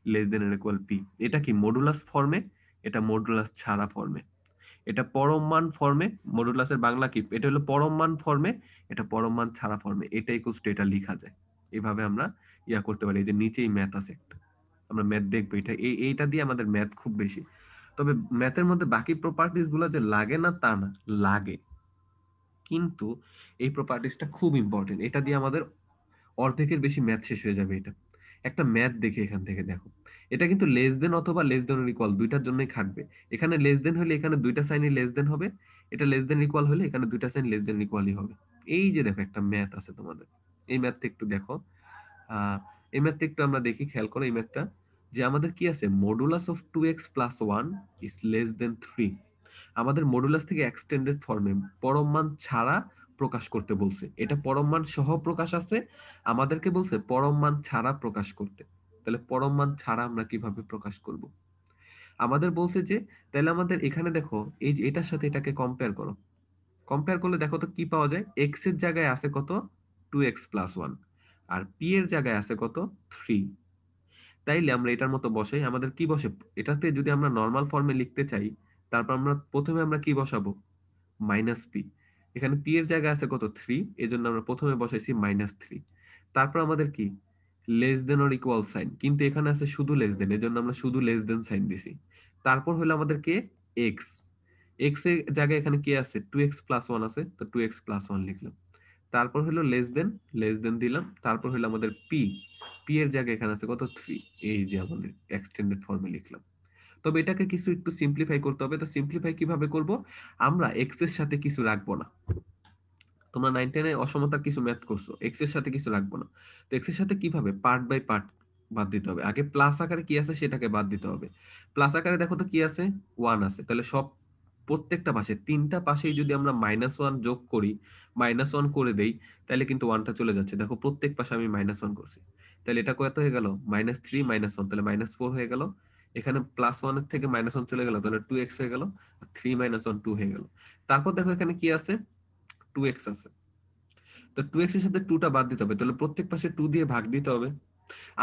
less than or equal P. এটা কি মডুলাস ফর্মে, এটা মডুলাস ছাড়া ফর্মে। এটা পরম মান ফর্মে, মডুলাসের বাংলা কি, এটা হলো পরম মান ফর্মে, এটা পরম মান ছাড়া ফর্মে, এটা ইকুয়ালস টু এটা লেখা যায়। এভাবে আমরা ইয়া করতে পারি। এই যে নিচেই ম্যাথ আছে একটা, আমরা ম্যাথ দেখবো, এটা এইটা দিয়ে আমাদের ম্যাথ খুব বেশি। তবে ম্যাথের মধ্যে বাকি প্রপার্টিস গুলো যে লাগে না তা না, লাগে, কিন্তু এই প্রপার্টিসটা খুব ইম্পর্টেন্ট, এটা দিয়ে আমাদের অর্ধেকের বেশি ম্যাথ শেষ হয়ে যাবে। এটা একটা ম্যাথ দেখে এখান থেকে দেখো, এটা কিন্তু লেস দেন অথবা লেস দেন ইকুয়াল দুইটার জন্যই খাটবে। এখানে লেস দেন হলে এখানে দুইটা সাইনই লেস দেন হবে, এটা লেস দেন ইকুয়াল হলে এখানে দুইটা সাইন লেস দেন ইকুয়ালই হবে। এই যে দেখো একটা ম্যাথ আছে তোমাদের, এই ম্যাথটা একটু দেখো। আহ এই ম্যাথটা একটু আমরা দেখি, খেয়াল করো এই ম্যাথটা। যে আমাদের কি আছে, modulus of 2x plus 1 is less দেন 3। আমাদের মডুলাস থেকে এক্সটেন্ডেড ফর্মে পরম মান ছাড়া প্রকাশ করতে বলছে, এটা পরম মান সহ প্রকাশ আছে, আমাদেরকে বলছে পরম মান ছাড়া প্রকাশ করতে। তাহলে পরম মান ছাড়া আমরা কিভাবে প্রকাশ করব, আমাদের বলছে যে, তাহলে আমাদের এখানে দেখো এই যে এটার সাথে এটাকে কম্পেয়ার করো, কম্পেয়ার করলে দেখো তো কি পাওয়া যায়, এক্স এর জায়গায় আছে কত, 2x প্লাস 1, আর পি এর জায়গায় আছে কত, 3। তাইলে আমরা এটার মতো বসাই, আমাদের কি বসে, এটাতে যদি আমরা নর্মাল ফর্মে লিখতে চাই, তারপর আমরা প্রথমে আমরা কি বসাবো, মাইনাস পি। এখানে পি এর জায়গায় আছে কত, 3, এজন্য আমরা প্রথমে বসাইছি -3। তারপর আমাদের কি, less than or equal sign, কিন্তু এখানে আছে শুধু লেস দেন, এজন্য আমরা শুধু লেস দেন সাইন দিছি। তারপর হলো আমাদের কে, এক্স, এক্স এর জায়গায় এখানে কি আছে, 2x প্লাস 1 আছে, তো 2x প্লাস 1 লিখলাম। তারপর হলো লেস দেন দিলাম। তারপর হলো আমাদের পি, পি এর জায়গায় এখানে আছে কত, 3, এই যে আমাদের এক্সটেন্ডেড ফর্মে লিখলাম। তবে এটাকে কিছু একটু সিম্পলিফাই করতে হবে। তো সিম্পলিফাই কিভাবে করব, আমরা এক্স এর সাথে কিছু রাখবো না। তোমরা 9-10 এ অসমতার কিছু ম্যাথ করছো, এক্স এর সাথে কিছু রাখবো না। তো এক্স এর সাথে কিভাবে, পার্ট বাই পার্ট বাদ দিতে হবে। আগে প্লাস আকারে কি আছে সেটাকে বাদ দিতে হবে। প্লাস আকারে দেখো তো কি আছে, 1 আছে, তাহলে সব প্রত্যেকটা পাশে, তিনটা পাশেই যদি আমরা -1 যোগ করি, -1 করে দেই, তাহলে কিন্তু 1টা চলে যাচ্ছে। দেখো প্রত্যেক পাশে আমি -1 করছি। তাহলে এটা কত হয়ে গেল? -3 -1, তাহলে -4 হয়ে গেল। এখানে +1 এর থেকে -1 চলে গেল, তাহলে 2x হয়ে গেল। 3 -1 2 হয়ে গেল। তারপর দেখো এখানে কি আছে? 2x আছে। তো 2x এর সাথে 2টা বাদ দিতে হবে, তাহলে প্রত্যেক পাশে 2 দিয়ে ভাগ দিতে হবে।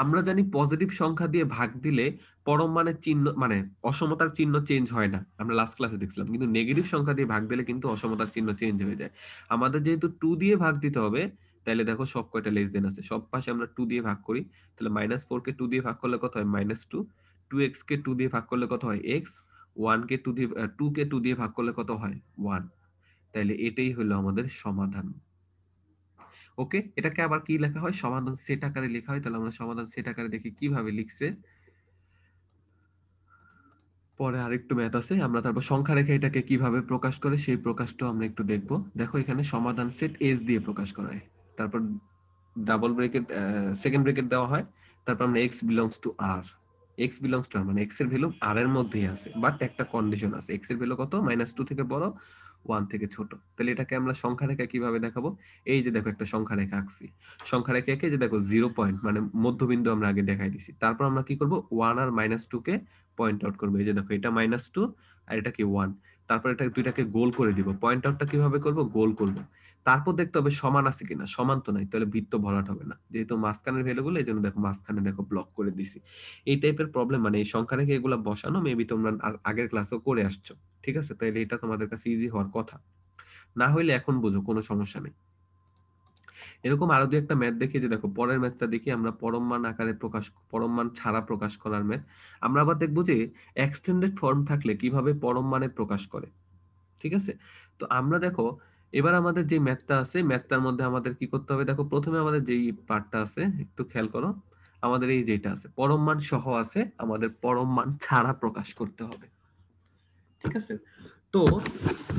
আমরা জানি পজিটিভ সংখ্যা দিয়ে ভাগ দিলে পরম মানের চিহ্ন, মানে অসমতার চিহ্ন চেঞ্জ হয় না, আমরা লাস্ট ক্লাসে দেখছিলাম। কিন্তু নেগেটিভ সংখ্যা দিয়ে ভাগ দিলে কিন্তু অসমতার চিহ্ন চেঞ্জ হয়ে যায়। আমাদের যেহেতু 2 দিয়ে ভাগ দিতে হবে, তাহলে দেখো সব কয়টা লেস দেন আছে, সব পাশে আমরা 2 দিয়ে ভাগ করি। তাহলে -4 কে 2 দিয়ে ভাগ করলে কত হয়? -2। 2x কে 2 দিয়ে ভাগ করলে কত হয়? x। 1 কে 2 দিয়ে 2 কে 2 দিয়ে ভাগ করলে কত হয়? 1। তাহলে এটাই হলো আমাদের সমাধান। ওকে, এটাকে আবার কি লেখা হয়? সমাধান সেট আকারে লেখা হয়। তাহলে আমরা সমাধান সেট আকারে দেখি কিভাবে লিখছে। পরে আরেকটু ম্যাথ আছে, আমরা তারপর সংখ্যা রেখে এটাকে কিভাবে প্রকাশ করে সেই প্রকাশটাও আমরা একটু দেখব। দেখো এখানে সমাধান সেট এস দিয়ে প্রকাশ করা হয়, তারপর ডাবল ব্রেকেট, সেকেন্ড ব্রেকেট দেওয়া হয়, তারপর আমরা x belongs to R. X belongs to R মানে এক্স এর ভ্যালু আর এর মধ্যেই আছে, বাট একটা কন্ডিশন আছে, এক্স এর ভ্যালু কত? -2 থেকে বড়, 1 থেকে ছোট। তাহলে এটাকে আমরা সংখ্যা রেখা কিভাবে দেখাবো? এই যে দেখো একটা সংখ্যা রেখা আঁকছি। সংখ্যা রেখা এঁকে যে দেখো 0 পয়েন্ট মানে মধ্যবিন্দু আমরা আগে দেখাই দিছি। তারপর আমরা কি করব? 1 আর -2 কে পয়েন্ট আউট করবো। এই যে দেখো এটা -2 আর এটা কি 1। তারপর এটা দুইটাকে গোল করে দিব। পয়েন্ট আউটটা কিভাবে করব? গোল করব। তারপর দেখতে হবে সমান আছে কিনা। সমান তো নাই, তাহলে বৃত্ত ভরাট হবে না। যেহেতু মাঝখানের ভ্যালুগুলো, এই জন্য দেখো মাঝখানে দেখো ব্লক করে দিছি। এই টাইপের প্রবলেম, মানে এই সংখ্যা রেখে এগুলা বসানো মেবি তোমরা আগের ক্লাসেও করে আসছো। ঠিক আছে, তাহলে এটা তোমাদের কাছে ইজি হওয়ার কথা। না হইলে এখন বুঝো, কোনো সমস্যা নেই। এরকম আরো দুই একটা ম্যাথ দেখি, যে দেখো পরের ম্যাথটা দেখি আমরা, পরম মান আকারে প্রকাশ, পরম মান ছাড়া প্রকাশ করার ম্যাথ। আমরা আবার দেখবো যে এক্সটেন্ডেড ফর্ম থাকলে কিভাবে পরম মানের প্রকাশ করে। ঠিক আছে, তো আমরা দেখো এবার আমাদের যে ম্যাথটা আছে, ম্যাথটার মধ্যে আমাদের কি করতে হবে? দেখো প্রথমে আমাদের যেই পার্টটা আছে একটু খেয়াল করো। আমাদের এই যেটা আছে পরম মান সহ আছে, আমাদের পরম মান ছাড়া প্রকাশ করতে হবে। ঠিক আছে, তো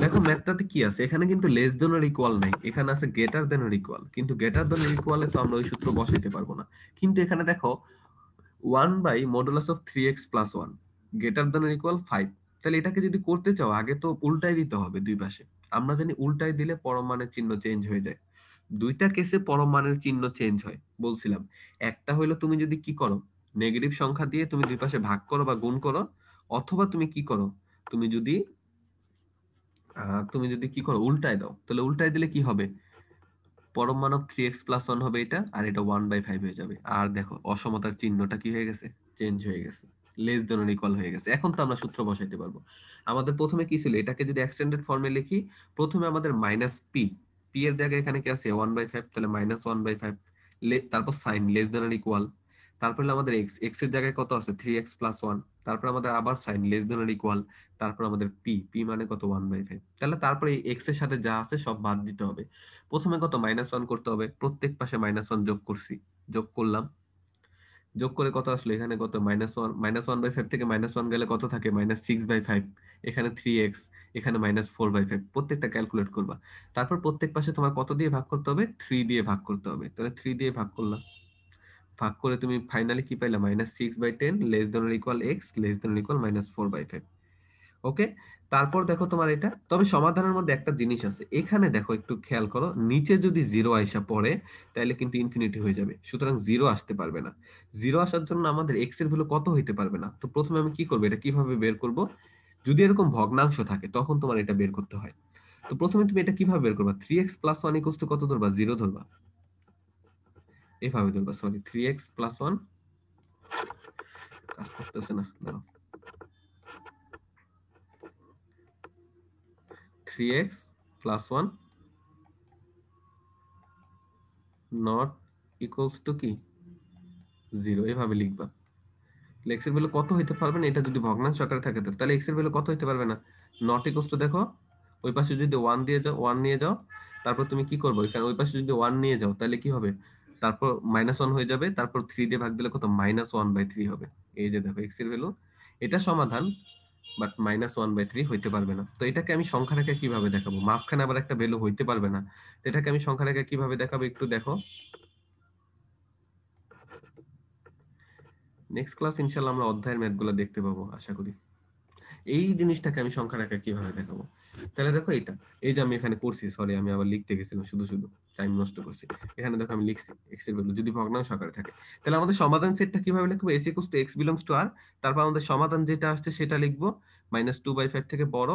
দেখো ম্যাথটাতে কি আছে, এখানে কিন্তু লেস দেন অর ইকুয়াল নাই, এখানে আছে গ্রেটার দেন অর ইকুয়াল। কিন্তু গ্রেটার দেন অর ইকুয়ালে তো আমরা ওই সূত্র বসাইতে পারবো না। কিন্তু এখানে দেখো 1 by modulus of 3x plus 1 greater than or equal 5। তাহলে এটাকে যদি করতে চাও আগে তো উল্টাই দিতে হবে দুই পাশে। আমরা জানি উল্টাই দিলে পরম মানের চিহ্ন চেঞ্জ হয়ে যায়। দুইটা কেসে পরম মানের চিহ্ন চেঞ্জ হয় বলছিলাম। একটা হইলো তুমি যদি কি করো, নেগেটিভ সংখ্যা দিয়ে তুমি দুই পাশে ভাগ করো বা গুণ করো, অথবা তুমি কি করো, তুমি যদি কি করো, উল্টায় দাও। তাহলে উল্টায় দিলে কি হবে? পরম মান অফ 3x প্লাস 1 হবে এটা, আর এটা 1/5 হয়ে যাবে। আর দেখো অসমতার চিহ্নটা কি হয়ে গেছে? চেঞ্জ হয়ে গেছে, লেস দেন অর ইকুয়াল হয়ে গেছে। এখন তো আমরা সূত্র বসাইতে পারবো। আমাদের প্রথমে কি ছিল? এটাকে যদি এক্সটেন্ডেড ফর্মে লিখি, প্রথমে আমাদের মাইনাস পি, পি এর জায়গায় এখানে কি আছে? 1/5, তাহলে -1/5, তারপর sign less than or equal, তারপর হলো আমাদের এক্স, এক্স এর জায়গায় কত আছে? 3x প্লাস 1, তারপর আমাদের আবার sign less than or equal, তারপর আমাদের পি, পি মানে কত? 1/5। তাহলে তারপরে এই এক্স এর সাথে যা আছে সব বাদ দিতে হবে। প্রথমে কত? -1 করতে হবে, প্রত্যেক পাশে -1 যোগ করছি, যোগ করলাম। যোগ করে কত আসলো? এখানে কত? -1, -1/5 থেকে -1 গেলে কত থাকে? -6/5। এখানে 3x, এখানে -4/5, প্রত্যেকটা ক্যালকুলেট করবা। তারপর প্রত্যেক পাশে তোমার কত দিয়ে ভাগ করতে হবে? 3 দিয়ে ভাগ করতে হবে। তাহলে 3 দিয়ে ভাগ করলাম, ভাগ করে তুমি ফাইনালি কি পাইলা? -6/10 less than or equal x less than or equal -4/5। ওকে, তারপর দেখো তোমার এটা, তবে সমাধানের মধ্যে একটা জিনিস আছে, এখানে দেখো একটু খেয়াল করো, নিচে যদি জিরো আইসা পড়ে তাহলে কিন্তু ইনফিনিটি হয়ে যাবে, সুতরাং জিরো আসতে পারবে না। জিরো আসার জন্য আমাদের এক্স এর ভ্যালু কত হইতে পারবে না। তো প্রথমে আমি কি করবো, এটা কিভাবে বের করব? যদি এরকম ভগ্নাংশ থাকে তখন তোমার এটা বের করতে হয়। তো প্রথমে তুমি এটা কিভাবে বের করবা? 3x প্লাস 1 ইকুয়ালস টু কত ধরবা? 0 ধরবা, এভাবে ধরবা। সরি, 3x প্লাস 1, কাজ করতেছে না, দাঁড়াও। 3x plus 1 not equals to কি? 0, এভাবে লিখবা। তাহলে x এর ভ্যালু কত হইতে পারবে না? এটা যদি ভগ্নাংশ আকারে থাকে তো তাহলে x এর ভ্যালু কত হইতে পারবে না? নট ইকুয়ালস টু, দেখো ওই পাশে যদি 1 দিয়ে যাও, 1 নিয়ে যাও, তারপর তুমি কি করবে? এখানে ওই পাশে যদি 1 নিয়ে যাও তাহলে কি হবে? তারপর -1 হয়ে যাবে, তারপর 3 দিয়ে ভাগ দিলে কত? -1/3 হবে। এই যে দেখো x এর ভ্যালু, এটা সমাধান, বাট -1/3 হইতে পারবে না। তো এটাকে আমি সংখ্যা রেখে কিভাবে দেখাবো? মাঝখানে আবার একটা ভ্যালু হইতে পারবে না, তো এটাকে আমি সংখ্যা রেখে কিভাবে দেখাবো একটু দেখো। নেক্সট ক্লাস ইনশাআল্লাহ আমরা অধ্যায়ের ম্যাথগুলো দেখতে পাবো আশা করি। এই জিনিসটাকে আমি সংখ্যার আকারে কিভাবে দেখাবো? তাহলে দেখো এটা, এই যে আমি এখানে করছি, সরি আমি আবার লিখতে গেছিলাম, শুধু শুধু টাইম নষ্ট করছি। এখানে দেখো আমি লিখছি x এর ভ্যালু যদি ভগ্নাংশ আকারে থাকে, তাহলে আমাদের সমাধান সেটটা কিভাবে লিখবো? s equals to x belongs to r, তারপর আমাদের সমাধান যেটা আসছে সেটা লিখবো -2/5 থেকে বড়,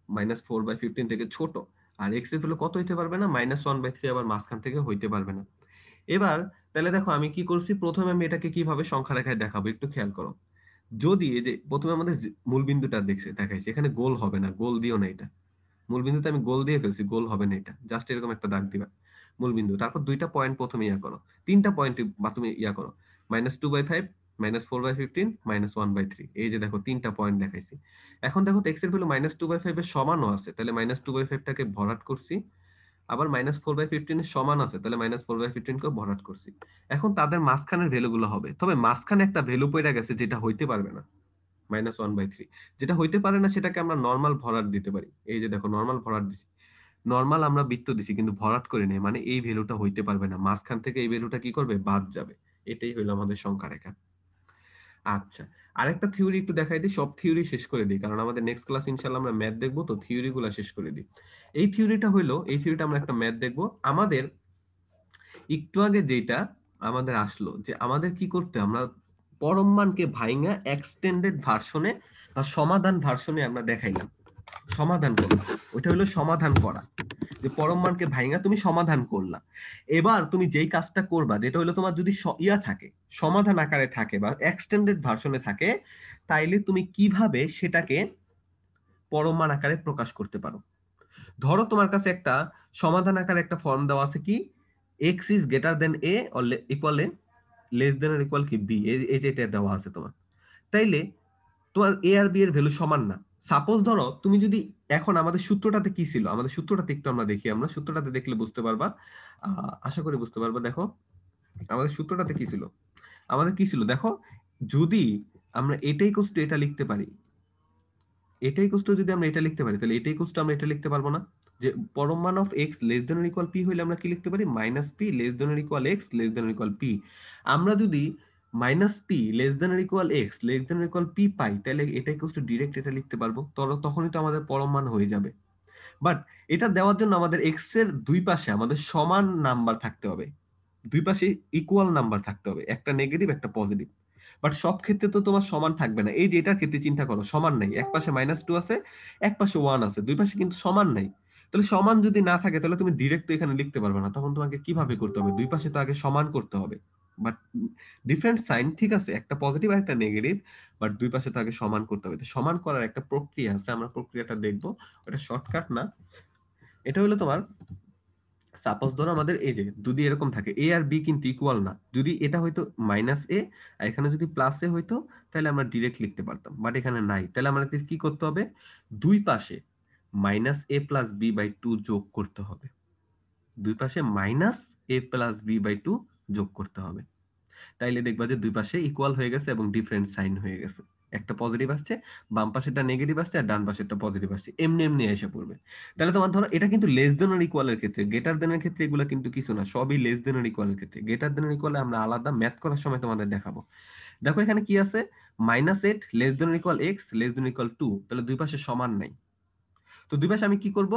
-4/15 থেকে ছোট। আর x এর ভ্যালু কত হইতে পারবে না? -1/3 আবার মাঝখান থেকে হইতে পারবে না। এবার তাহলে দেখো আমি কি করছি, প্রথমে আমি এটাকে কিভাবে সংখ্যা রেখায় দেখাবো একটু খেয়াল করো। যদি এই যে প্রথমে আমাদের মূল বিন্দুটা দেখাইছি, এখানে গোল হবে না, গোল দিও না এটা। মূল বিন্দুতে আমি গোল দিয়ে ফেলছি, গোল হবে না এটা, জাস্ট এরকম একটা দাগ দিবা মূল বিন্দু, তারপর দুইটা পয়েন্ট প্রথমে ইয়া করো, তিনটা পয়েন্ট বা তুমি ইয়া করো, -2/5, -4/15, -1/3, এই যে দেখো তিনটা পয়েন্ট দেখাইছি। এখন দেখো এক্স এর ভ্যালু -2/5 এর সমানও আছে, তাহলে -2/5 টাকে ভরাট করছি, আবার -4/15 এর সমান আছে, তাহলে -4/15 কেও ভরাট করছি। এখন তাদের মাঝখানের ভ্যালু গুলো হবে, তবে মাঝখানে একটা ভ্যালু পড়ে গেছে যেটা হইতে পারবে না, -1/3। যেটা হইতে পারে না সেটাকে আমরা নরমাল ভরাট দিতে পারি। এই যে দেখো নরমাল ভরাট দিছি, নরমাল আমরা বৃত্ত দিছি কিন্তু ভরাট করে নেই, মানে এই ভ্যালুটা হইতে পারবে না, মাঝখান থেকে এই ভ্যালুটা কি করবে? বাদ যাবে। এটাই হইলো আমাদের সংখ্যা রেখা। আচ্ছা, আরেকটা থিওরি একটু দেখাই দিই, সব থিওরি শেষ করে দিই, কারণ আমাদের নেক্সট ক্লাস ইনশাআল্লাহ আমরা ম্যাথ দেখবো, তো থিওরি গুলা শেষ করে দিই। এই থিওরিটা হইলো, এই থিওরিটা আমরা একটা ম্যাথ দেখবো। আমাদের একটু আগে যেটা আমাদের আসলো যে আমাদের কি করতে, আমরা পরম মানকে ভাইঙ্গা এক্সটেন্ডেড ভার্সনে বা সমাধান ভার্সনে আমরা দেখাইলাম, সমাধান করলাম, ওইটা হলো সমাধান করা। যে পরম মানকে ভাইঙ্গা তুমি সমাধান করলা। এবার তুমি যেই কাজটা করবা, যেটা হলো তোমার যদি ইয়া থাকে, সমাধান আকারে থাকে বা এক্সটেন্ডেড ভার্সনে থাকে, তাইলে তুমি কিভাবে সেটাকে পরম মান আকারে প্রকাশ করতে পারো। ধরো তোমার কাছে একটা সমাধান আকারে একটা ফর্ম দেওয়া আছে কি, x is greater than a or equal a, less than or equal কি b, এই যেটা দেওয়া আছে তোমার। তাইলে তোমার a আর b এর ভ্যালু সমান না। সাপোজ ধরো তুমি যদি, এখন আমাদের সূত্রটাতে কি ছিল, আমাদের সূত্রটাতে একটু আমরা দেখি, আমরা সূত্রটাতে দেখলে বুঝতে পারবা, আশা করি বুঝতে পারবা। দেখো আমাদের সূত্রটাতে কি ছিল, আমাদের কি ছিল দেখো, যদি আমরা এটাই কোস্ট এটা লিখতে পারি, এটাই কোস্ট যদি আমরা এটা লিখতে পারি, তাহলে এটাই কোস্ট আমরা এটা লিখতে পারবো না? যে পরম মান of x less than or equal p হইলে আমরা কি লিখতে পারি? -p less than or equal x less than or equal p। আমরা যদি -p less than or equal x less than or equal p পাই, তাহলে এটাই কোস্ট ডিরেক্ট এটা লিখতে পারবো, তখনই তো আমাদের পরম মান হয়ে যাবে। বাট এটা দেওয়ার জন্য আমাদের x এর দুই পাশে আমাদের সমান নাম্বার থাকতে হবে, দুই পাশে ইকুয়াল নাম্বার থাকতে হবে, একটা নেগেটিভ একটা পজিটিভ। বাট সব ক্ষেত্রে তো তোমার সমান থাকবে না। এই যে এটার ক্ষেত্রে চিন্তা করো, সমান নাই, এক পাশে -2 আছে, এক পাশে 1 আছে, দুই পাশে কিন্তু সমান নাই। তাহলে সমান যদি না থাকে, তাহলে তুমি ডিরেক্ট তো এখানে লিখতে পারবে না, তখন তোমাকে কিভাবে করতে হবে? দুই পাশে তো আগে সমান করতে হবে, বাট ডিফারেন্ট সাইন, ঠিক আছে, একটা পজিটিভ আর একটা নেগেটিভ, বাট দুই পাশে তো আগে সমান করতে হবে। তো সমান করার একটা প্রক্রিয়া আছে, আমরা প্রক্রিয়াটা দেখবো, ওটা শর্টকাট না। এটা হলো তোমার, সাপোজ ধরো আমাদের এই যে যদি এরকম থাকে এ আর বি কিন্তু ইকুয়াল না, যদি এটা হয়তো -a আর এখানে যদি +a হইতো, তাহলে আমরা ডিরেক্ট লিখতে পারতাম, বাট এখানে নাই, তাহলে আমাদের কি করতে হবে? দুই পাশে -a+b/2 যোগ করতে হবে, দুই পাশে -a+b/2 যোগ করতে হবে। তাইলে দেখবা যে দুই পাশে ইকুয়াল হয়ে গেছে এবং ডিফারেন্ট সাইন হয়ে গেছে, একটা পজিটিভ আসছে, বাম পাশেরটা নেগেটিভ আসছে, আর ডান পাশেরটা পজিটিভ আসছে, এমনি এমনি এসে পড়বে। তাহলে তোমার ধরো এটা কিন্তু লেস দেন আর ইকুয়াল এর ক্ষেত্রে, গ্রেটার দেন এর ক্ষেত্রে এগুলো কিন্তু কিছু না, সবই লেস দেন আর ইকুয়াল এর ক্ষেত্রে। গ্রেটার দেন আর ইকুয়াল আমরা আলাদা ম্যাথ করার সময় তোমাদের দেখাবো। দেখো এখানে কি আছে, -8 লেস দেন আর equal x less than equal 2, তাহলে দুই পাশে সমান নাই। তো দুই পাশে আমি কি করব,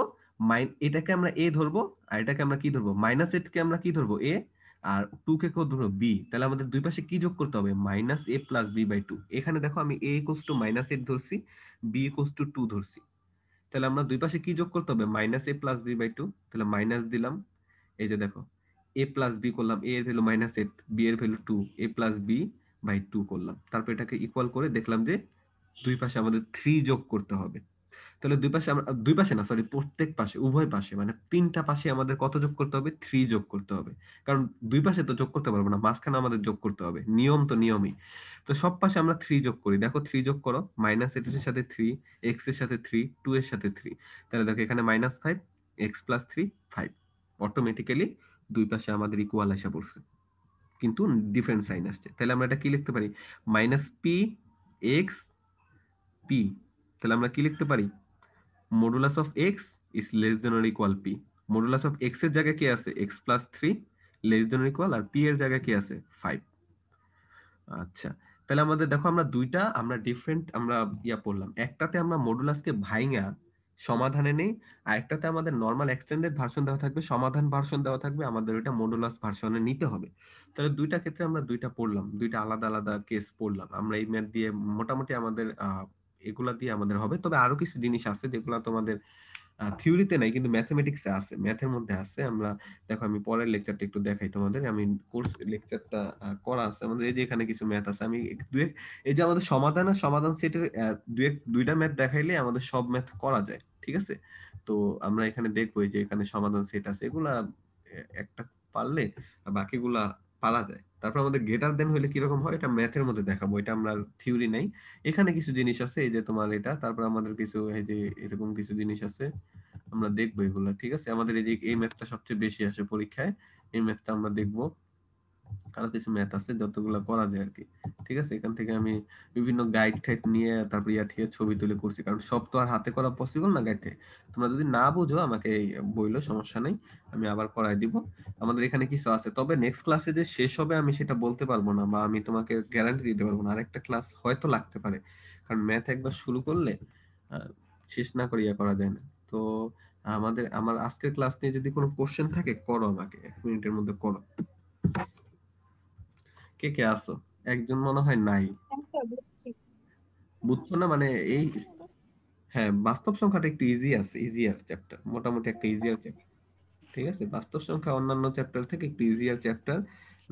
এটাকে আমরা a ধরবো, আর এটাকে আমরা কি ধরবো, -8 কে আমরা কি ধরবো a, আর 2 কে ধরবো b। তাহলে আমাদের দুই পাশে কি যোগ করতে হবে? -a+b/2। এখানে দেখো আমি a -8 ধরছি, b 2 ধরছি, তাহলে আমরা দুই পাশে কি যোগ করতে হবে? -a+b/2, তাহলে মাইনাস দিলাম, এই যে দেখো a+b করলাম, a এর ভ্যালু -8, b এর ভ্যালু 2, a+b/2 করলাম, তারপর এটাকে ইকুয়াল করে দেখলাম যে দুই পাশে আমাদের 3 যোগ করতে হবে। তাহলে দুই পাশে আমরা, দুই পাশে না সরি, প্রত্যেক পাশে, উভয় পাশে মানে তিনটা পাশে আমাদের কত যোগ করতে হবে? 3 যোগ করতে হবে। কারণ দুই পাশে তো যোগ করতে পারবো না, মাঝখানে আমাদের যোগ করতে হবে, নিয়ম তো নিয়মই। তো সব পাশে আমরা 3 যোগ করি, দেখো 3 যোগ করো, -8 এর সাথে 3, x এর সাথে 3, 2 এর সাথে 3, তাহলে দেখো এখানে -5, x + 3 5, অটোমেটিক্যালি দুই পাশে আমাদের ইকুয়াল আসা পড়ছে, কিন্তু ডিফারেন্ট সাইন আসছে। তাহলে আমরা এটা কি লিখতে পারি? -p x p, তাহলে আমরা কি লিখতে পারি? Modulus of x is less than or equal p. Modulus of x এর জায়গায় কি আছে? X plus three less than or equal, আর পি এর জায়গায় কি আছে? 5। আচ্ছা, তাহলে আমাদের দেখো আমরা দুইটা আমরা ডিফারেন্ট আমরা পড়লাম। একটাতে আমরা মডুলাসকে ভাইঙা সমাধানে নেই, আর একটাতে আমাদের নরমাল এক্সটেন্ডেড ভার্সন দেওয়া থাকবে, সমাধান ভার্সন দেওয়া থাকবে, আমাদের ওইটা মডুলাস ভার্সনে নিতে হবে। তাহলে দুইটা ক্ষেত্রে আমরা দুইটা পড়লাম, দুইটা আলাদা আলাদা কেস পড়লাম। আমরা এই ম্যাথ দিয়ে মোটামুটি আমাদের এগুলা দিয়ে আমাদের হবে। তবে আরো কিছু জিনিস আছে যেগুলা তোমাদের থিওরিতে নাই কিন্তু ম্যাথমেটিক্সে আছে, ম্যাথের মধ্যে আছে। আমরা দেখো আমি পরের লেকচারটা একটু দেখাই তোমাদের, আমি কোর্স লেকচারটা করা আছে আমাদের। এই যে এখানে কিছু ম্যাথ আছে, আমি এই যে আমাদের সমাধান আর সমাধান সেটের দুইটা ম্যাথ দেখাইলে আমাদের সব ম্যাথ করা যায়, ঠিক আছে? তো আমরা এখানে দেখবো এই যে এখানে সমাধান সেট আছে, এগুলা একটা পারলে বাকিগুলা পারা যায়। তারপর আমাদের গ্রেটার দেন হইলে কিরকম হয় এটা ম্যাথের মধ্যে দেখাবো, এটা আমরা থিওরি নাই। এখানে কিছু জিনিস আছে এই যে তোমার এটা, তারপর আমাদের কিছু এই যে এরকম কিছু জিনিস আছে, আমরা দেখবো এগুলা, ঠিক আছে? আমাদের এই যে এই ম্যাথটা সবচেয়ে বেশি আসে পরীক্ষায়, এই ম্যাথটা আমরা দেখবো। আরো কিছু ম্যাথ আছে যতগুলো করা যায় আর কি, ঠিক আছে? এখান থেকে আমি বিভিন্ন গাইড টাইড নিয়ে তারপর থেকে ছবি তুলে করছি, কারণ সব তো আর হাতে করা পসিবল না গাইড থেকে। তোমরা যদি না বুঝো আমাকে বইলো, সমস্যা নেই, আমি আবার করাই দিব। আমাদের এখানে কিছু আছে, তবে নেক্সট ক্লাসে যে শেষ হবে আমি সেটা বলতে পারবো না, বা আমি তোমাকে গ্যারান্টি দিতে পারবো না। আরেকটা ক্লাস হয়তো লাগতে পারে, কারণ ম্যাথ একবার শুরু করলে আহ, শেষ না করিয়া করা যায় না। তো আমার আজকের ক্লাস নিয়ে যদি কোনো কোশ্চেন থাকে করো, আমাকে 1 মিনিটের মধ্যে করো। কে কে আছো? একজন মনে হয় নাই। আচ্ছা, বুঝছি। বুঝছো না মানে এই, হ্যাঁ বাস্তব সংখ্যাটা একটু ইজি আছে, ইজিয়ার চ্যাপ্টার, মোটামুটি একটা ইজিয়ার চ্যাপ্টার, ঠিক আছে? বাস্তব সংখ্যা অন্যান্য চ্যাপ্টার থেকে একটু ইজিয়ার চ্যাপ্টার।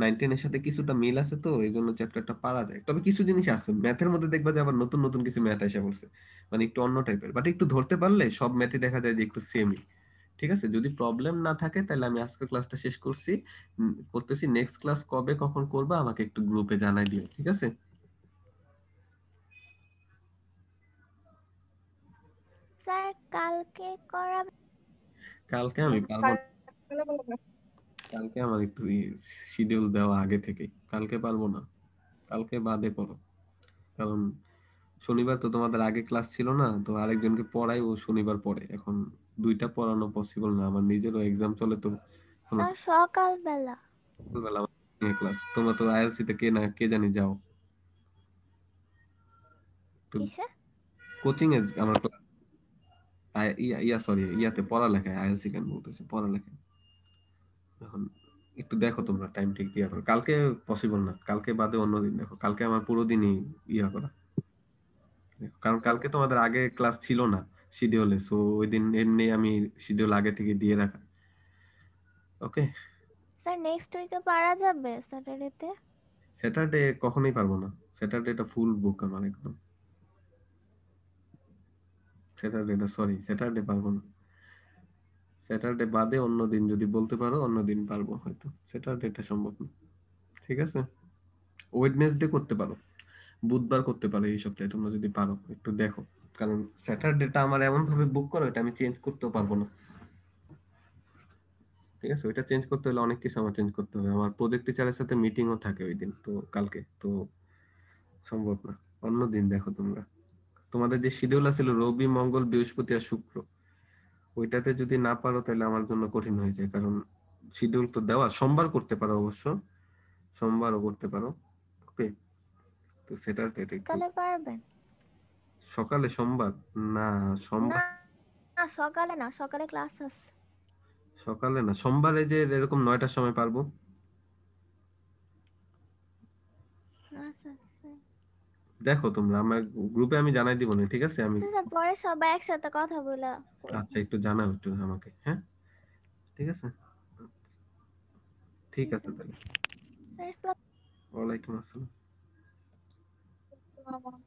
9 10 এর সাথে কিছুটা মিল আছে, তো এই জন্য চ্যাপ্টারটা পারা যায়। তবে কিছু জিনিস আছে ম্যাথের মধ্যে, দেখবা যে আবার নতুন নতুন কিছু ম্যাথ এসে পড়ছে, মানে একটু অন্য টাইপের, বাট একটু ধরতে পারলে সব ম্যাথই দেখা যায় যে একটু সেমই, ঠিক আছে? যদি প্রবলেম না থাকে তাহলে আমি আজকে ক্লাসটা শেষ করছি, করতেছি। নেক্সট ক্লাস কবে কখন করবা আমাকে একটু গ্রুপে জানাই দিও, ঠিক আছে? স্যার কালকে করাবে? কালকে আমি পারবো না। কালকে আমার একটু শিডিউল দেওয়া আগে থেকে, কালকে পারবো না, কালকে বাদে করো। কারণ শনিবার তো তোমাদের আগে ক্লাস ছিল না, তো আরেকজনকে পড়াই, ও শনিবার পড়ে। এখন দুইটা পড়ানো পসিবল না, আমার নিজেরও এক্সাম চলে। তো শোনো, স্যার সকালবেলা। সকালবেলা আমার ক্লাস, তোমরা তো আইএলসি তে কে না কে জানি যাও, তো কিসে? কোচিং এ আমার ক্লাস, সরি ইয়াতে পড়ালেখায়, আইএলসি কেন বলতেছে, পড়ালেখায়। এখন একটু দেখো তোমরা টাইম ঠিক ইয়া করো, কালকে পসিবল না, কালকে বাদে অন্যদিন দেখো। কালকে আমার পুরো দিনই ইয়া করা, কারণ কালকে তোমাদের আগে ক্লাস ছিল না শিডিউলে, সো ওই দিন এমনি আমি শিডিউল আগে থেকে দিয়ে রাখা। ওকে। স্যার নেক্সট উইকে পারা যাবে স্যাটারডেতে? স্যাটারডে কখনোই পারবো না, স্যাটারডেটা ফুল বুক আমার একদম। স্যাটারডেটা সরি, স্যাটারডে পারবো না। স্যাটারডে বাদে অন্য দিন যদি বলতে পারো, অন্য দিন পারবো হয়তো, স্যাটারডেটা সম্ভব না, ঠিক আছে? ওয়েডনেসডে করতে পারো, বুধবার করতে পারো এই সপ্তাহে তোমরা যদি পারো, একটু দেখো। কারণ স্যাটারডেটা আমার এমন ভাবে বুক করো, এটা আমি চেঞ্জ করতেও পারবো না, ঠিক আছে? ওইটা চেঞ্জ করতে হলে অনেক কিছু আমার চেঞ্জ করতে হবে, আমার প্রজেক্ট টিচারের সাথে মিটিংও থাকে ওই দিন, তো কালকে তো সম্ভব না। অন্য দিন দেখো তোমরা, তোমাদের যে শিডিউল আছে রবি মঙ্গল বৃহস্পতি আর শুক্র, ওইটাতে যদি না পারো তাহলে আমার জন্য কঠিন হয়ে যায়। কারণ শিডিউল তো দেওয়া, সোমবার করতে পারো অবশ্য, সোমবারও করতে পারো। ওকে, তো সেটা একটু সকালে পারবেন? সকালে সোমবার, না না সোমবার না, সকালে না, সকালে ক্লাস আছে। সকালে না, সোমবারে যে এরকম 9টার সময় পারবো। ক্লাস আছে। দেখো তোমরা আমার গ্রুপে আমি জানাই দিব না, ঠিক আছে? আমি আচ্ছা স্যার, পরে সবাই একসাথে কথা বলে আচ্ছা একটু জানাও একটু আমাকে, হ্যাঁ ঠিক আছে, ঠিক আছে তাহলে। স্যার। ওয়ালাইকুম আসসালাম। ইসলাম।